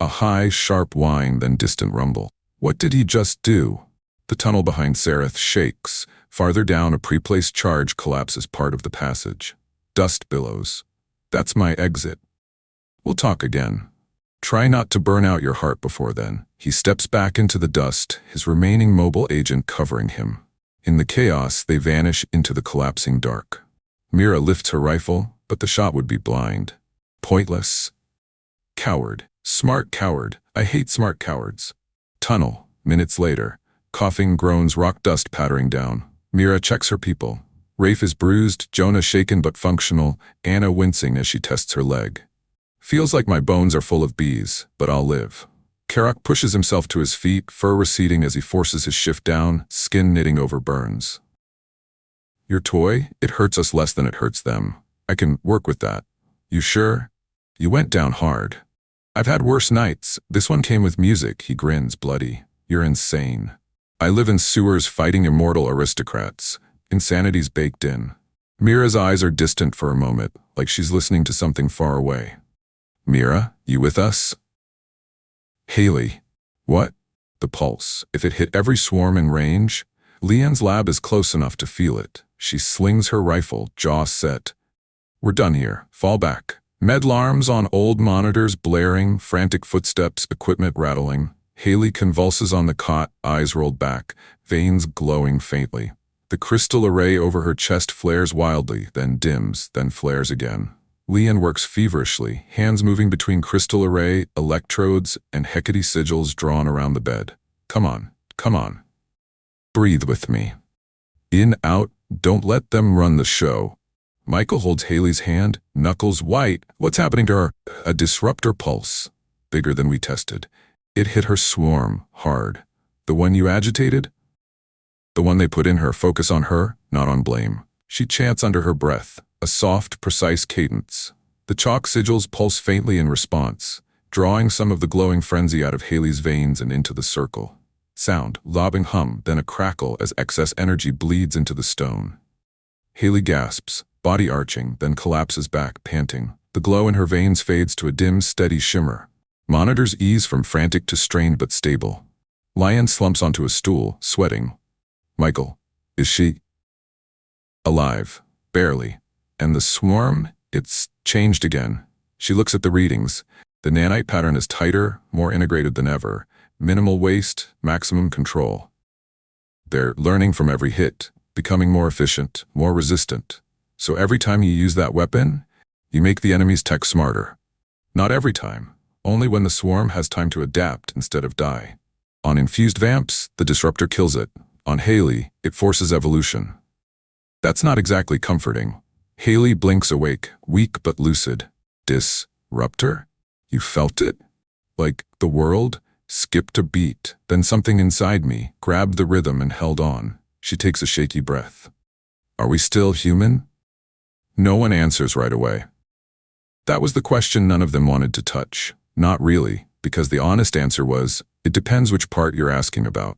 A high, sharp whine, then distant rumble. What did he just do? The tunnel behind Sereth shakes. Farther down, a pre-placed charge collapses part of the passage. Dust billows. That's my exit. We'll talk again. Try not to burn out your heart before then. He steps back into the dust, his remaining mobile agent covering him. In the chaos, they vanish into the collapsing dark. Mira lifts her rifle, but the shot would be blind. Pointless. Coward. Smart coward. I hate smart cowards. Tunnel. Minutes later. Coughing groans, rock dust pattering down. Mira checks her people. Rafe is bruised, Jonah shaken but functional, Anna wincing as she tests her leg. Feels like my bones are full of bees, but I'll live. Karak pushes himself to his feet, fur receding as he forces his shift down, skin knitting over burns. Your toy? It hurts us less than it hurts them. I can work with that. You sure? You went down hard. I've had worse nights. This one came with music, he grins, bloody. You're insane. I live in sewers fighting immortal aristocrats. Insanity's baked in. Mira's eyes are distant for a moment, like she's listening to something far away. Mira, you with us? Haley. What? The pulse. If it hit every swarm in range? Leanne's lab is close enough to feel it. She slings her rifle, jaw set. We're done here. Fall back. Medlarms on old monitors blaring, frantic footsteps, equipment rattling. Haley convulses on the cot, eyes rolled back, veins glowing faintly. The crystal array over her chest flares wildly, then dims, then flares again. Leanne works feverishly, hands moving between crystal array, electrodes, and Hecate sigils drawn around the bed. Come on, come on. Breathe with me. In, out, don't let them run the show. Michael holds Haley's hand, knuckles white. What's happening to her? A disruptor pulse. Bigger than we tested. It hit her swarm, hard. The one you agitated? The one they put in her. Focus on her, not on blame. She chants under her breath, a soft, precise cadence. The chalk sigils pulse faintly in response, drawing some of the glowing frenzy out of Haley's veins and into the circle. Sound, lobbing hum, then a crackle as excess energy bleeds into the stone. Haley gasps, body arching, then collapses back, panting. The glow in her veins fades to a dim, steady shimmer. Monitors ease from frantic to strained but stable. Lion slumps onto a stool, sweating. Michael, is she alive? Barely. And the swarm? It's changed again. She looks at the readings. The nanite pattern is tighter, more integrated than ever. Minimal waste, maximum control. They're learning from every hit, becoming more efficient, more resistant. So every time you use that weapon, you make the enemy's tech smarter. Not every time. Only when the swarm has time to adapt instead of die. On infused vamps, the disruptor kills it. On Haley, it forces evolution. That's not exactly comforting. Haley blinks awake, weak but lucid. Disruptor? You felt it? Like the world skipped a beat. Then something inside me grabbed the rhythm and held on. She takes a shaky breath. Are we still human? No one answers right away. That was the question none of them wanted to touch. Not really, because the honest answer was, it depends which part you're asking about.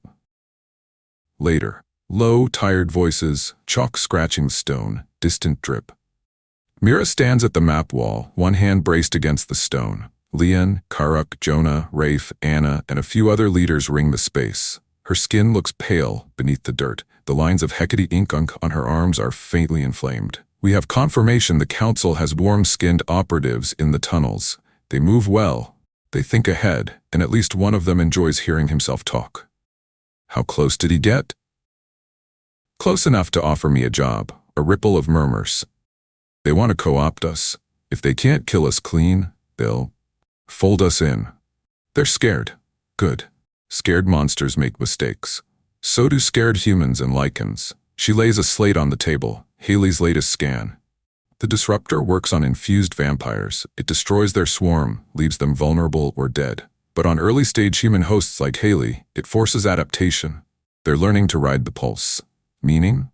Later. Low, tired voices, chalk scratching stone, distant drip. Mira stands at the map wall, one hand braced against the stone. Leanne, Karak, Jonah, Rafe, Anna, and a few other leaders ring the space. Her skin looks pale beneath the dirt. The lines of Hecate ink on her arms are faintly inflamed. We have confirmation the council has warm-skinned operatives in the tunnels. They move well. They think ahead, and at least one of them enjoys hearing himself talk. How close did he get? Close enough to offer me a job. A ripple of murmurs. They want to co-opt us. If they can't kill us clean, they'll fold us in. They're scared. Good. Scared monsters make mistakes. So do scared humans and lichens. She lays a slate on the table, Haley's latest scan. The disruptor works on infused vampires. It destroys their swarm, leaves them vulnerable or dead. But on early-stage human hosts like Haley, it forces adaptation. They're learning to ride the pulse. Meaning?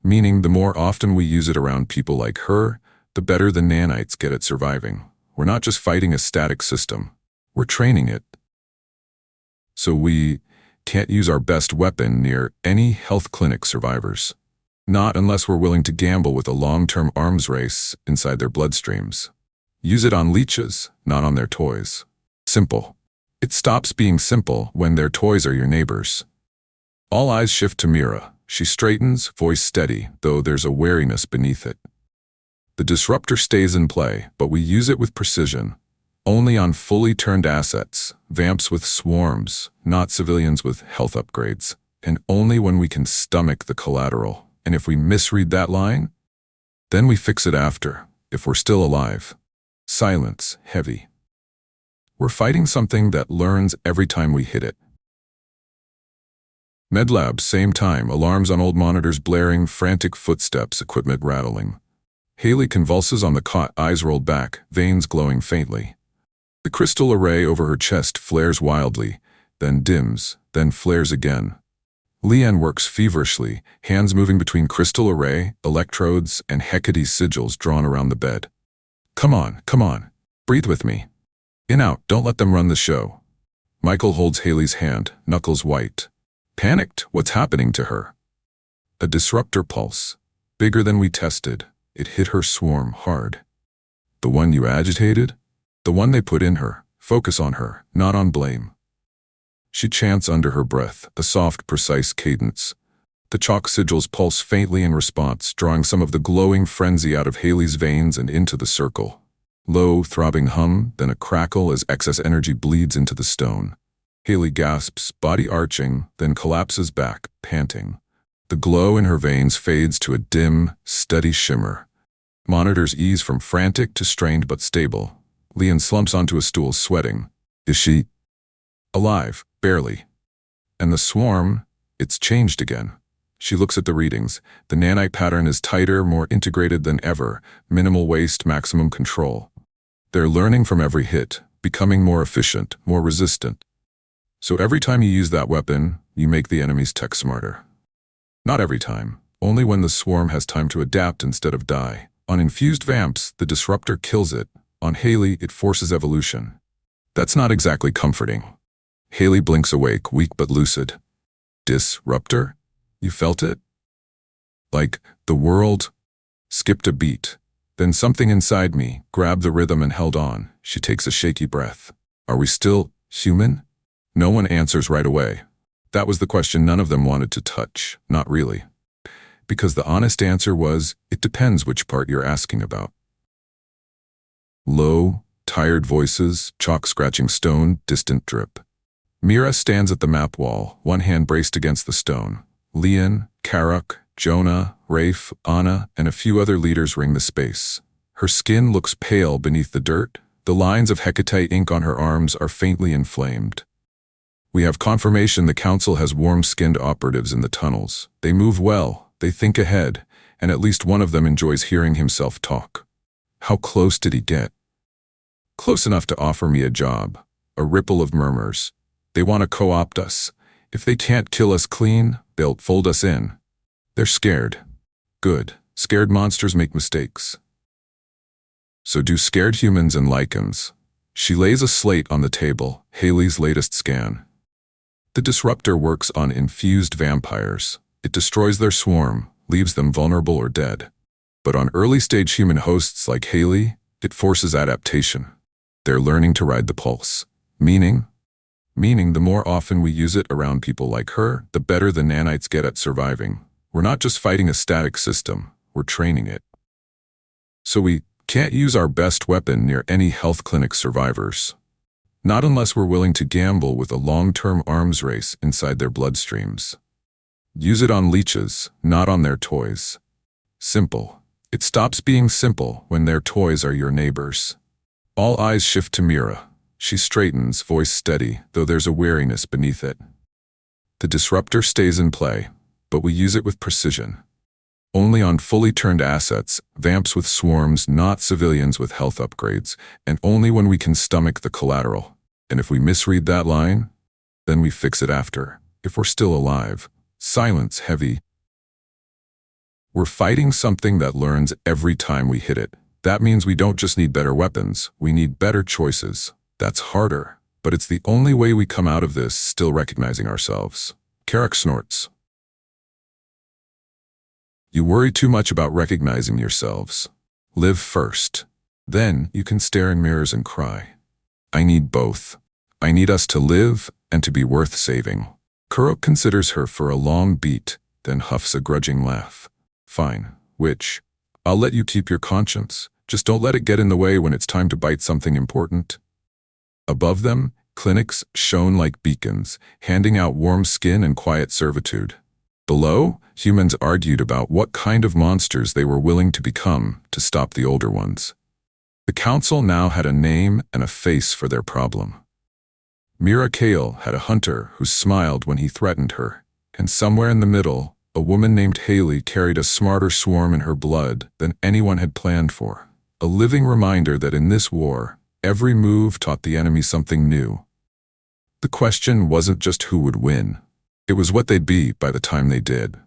Meaning the more often we use it around people like her, the better the nanites get at surviving. We're not just fighting a static system. We're training it. So we can't use our best weapon near any health clinic survivors. Not unless we're willing to gamble with a long-term arms race inside their bloodstreams. Use it on leeches, not on their toys. Simple. It stops being simple when their toys are your neighbors. All eyes shift to Mira. She straightens, voice steady, though there's a wariness beneath it. The disruptor stays in play, but we use it with precision. Only on fully turned assets, vamps with swarms, not civilians with health upgrades, and only when we can stomach the collateral. And if we misread that line, then we fix it after, if we're still alive. Silence, heavy. We're fighting something that learns every time we hit it. Medlab, same time, alarms on old monitors blaring, frantic footsteps, equipment rattling. Haley convulses on the cot, eyes rolled back, veins glowing faintly. The crystal array over her chest flares wildly, then dims, then flares again. Leanne works feverishly, hands moving between crystal array, electrodes, and Hecate's sigils drawn around the bed. Come on, breathe with me. In out, don't let them run the show. Michael holds Haley's hand, knuckles white. Panicked, what's happening to her? A disruptor pulse, bigger than we tested. It hit her swarm hard. The one you agitated? The one they put in her. Focus on her, not on blame. She chants under her breath, a soft, precise cadence. The chalk sigils pulse faintly in response, drawing some of the glowing frenzy out of Haley's veins and into the circle. Low, throbbing hum, then a crackle as excess energy bleeds into the stone. Haley gasps, body arching, then collapses back, panting. The glow in her veins fades to a dim, steady shimmer. Monitors ease from frantic to strained but stable. Leanne slumps onto a stool, sweating. Is she alive? Barely. And the swarm, it's changed again. She looks at the readings. The nanite pattern is tighter, more integrated than ever. Minimal waste, maximum control. They're learning from every hit, becoming more efficient, more resistant. So every time you use that weapon, you make the enemy's tech smarter. Not every time. Only when the swarm has time to adapt instead of die. On infused vamps, the disruptor kills it. On Haley, it forces evolution. That's not exactly comforting. Haley blinks awake, weak but lucid. Disruptor? You felt it? Like the world skipped a beat. Then something inside me grabbed the rhythm and held on. She takes a shaky breath. Are we still human? No one answers right away. That was the question none of them wanted to touch. Not really. Because the honest answer was, it depends which part you're asking about. Low, tired voices, chalk scratching stone, distant drip. Mira stands at the map wall, one hand braced against the stone. Leanne, Karuk, Jonah, Rafe, Anna, and a few other leaders ring the space. Her skin looks pale beneath the dirt. The lines of Hecate ink on her arms are faintly inflamed. We have confirmation the council has warm-skinned operatives in the tunnels. They move well, they think ahead, and at least one of them enjoys hearing himself talk. How close did he get? Close enough to offer me a job. A ripple of murmurs. They want to co-opt us. If they can't kill us clean, they'll fold us in. They're scared. Good. Scared monsters make mistakes. So do scared humans and lichens. She lays a slate on the table, Haley's latest scan. The disruptor works on infused vampires. It destroys their swarm, leaves them vulnerable or dead. But on early-stage human hosts like Haley, it forces adaptation. They're learning to ride the pulse. Meaning the more often we use it around people like her, the better the nanites get at surviving. We're not just fighting a static system, we're training it. So we can't use our best weapon near any health clinic survivors. Not unless we're willing to gamble with a long-term arms race inside their bloodstreams. Use it on leeches, not on their toys. Simple. It stops being simple when their toys are your neighbors. All eyes shift to Mira. She straightens, voice steady, though there's a weariness beneath it. The disruptor stays in play, but we use it with precision. Only on fully turned assets, vamps with swarms, not civilians with health upgrades, and only when we can stomach the collateral. And if we misread that line, then we fix it after, if we're still alive. Silence, heavy. We're fighting something that learns every time we hit it. That means we don't just need better weapons, we need better choices. That's harder, but it's the only way we come out of this still recognizing ourselves. Karuk snorts. You worry too much about recognizing yourselves. Live first. Then you can stare in mirrors and cry. I need both. I need us to live and to be worth saving. Kurok considers her for a long beat, then huffs a grudging laugh. Fine, witch. I'll let you keep your conscience. Just don't let it get in the way when it's time to bite something important. Above them, clinics shone like beacons, handing out warm skin and quiet servitude. Below, humans argued about what kind of monsters they were willing to become to stop the older ones. The council now had a name and a face for their problem. Mira Kael had a hunter who smiled when he threatened her, and somewhere in the middle, a woman named Haley carried a smarter swarm in her blood than anyone had planned for. A living reminder that in this war, every move taught the enemy something new. The question wasn't just who would win. It was what they'd be by the time they did.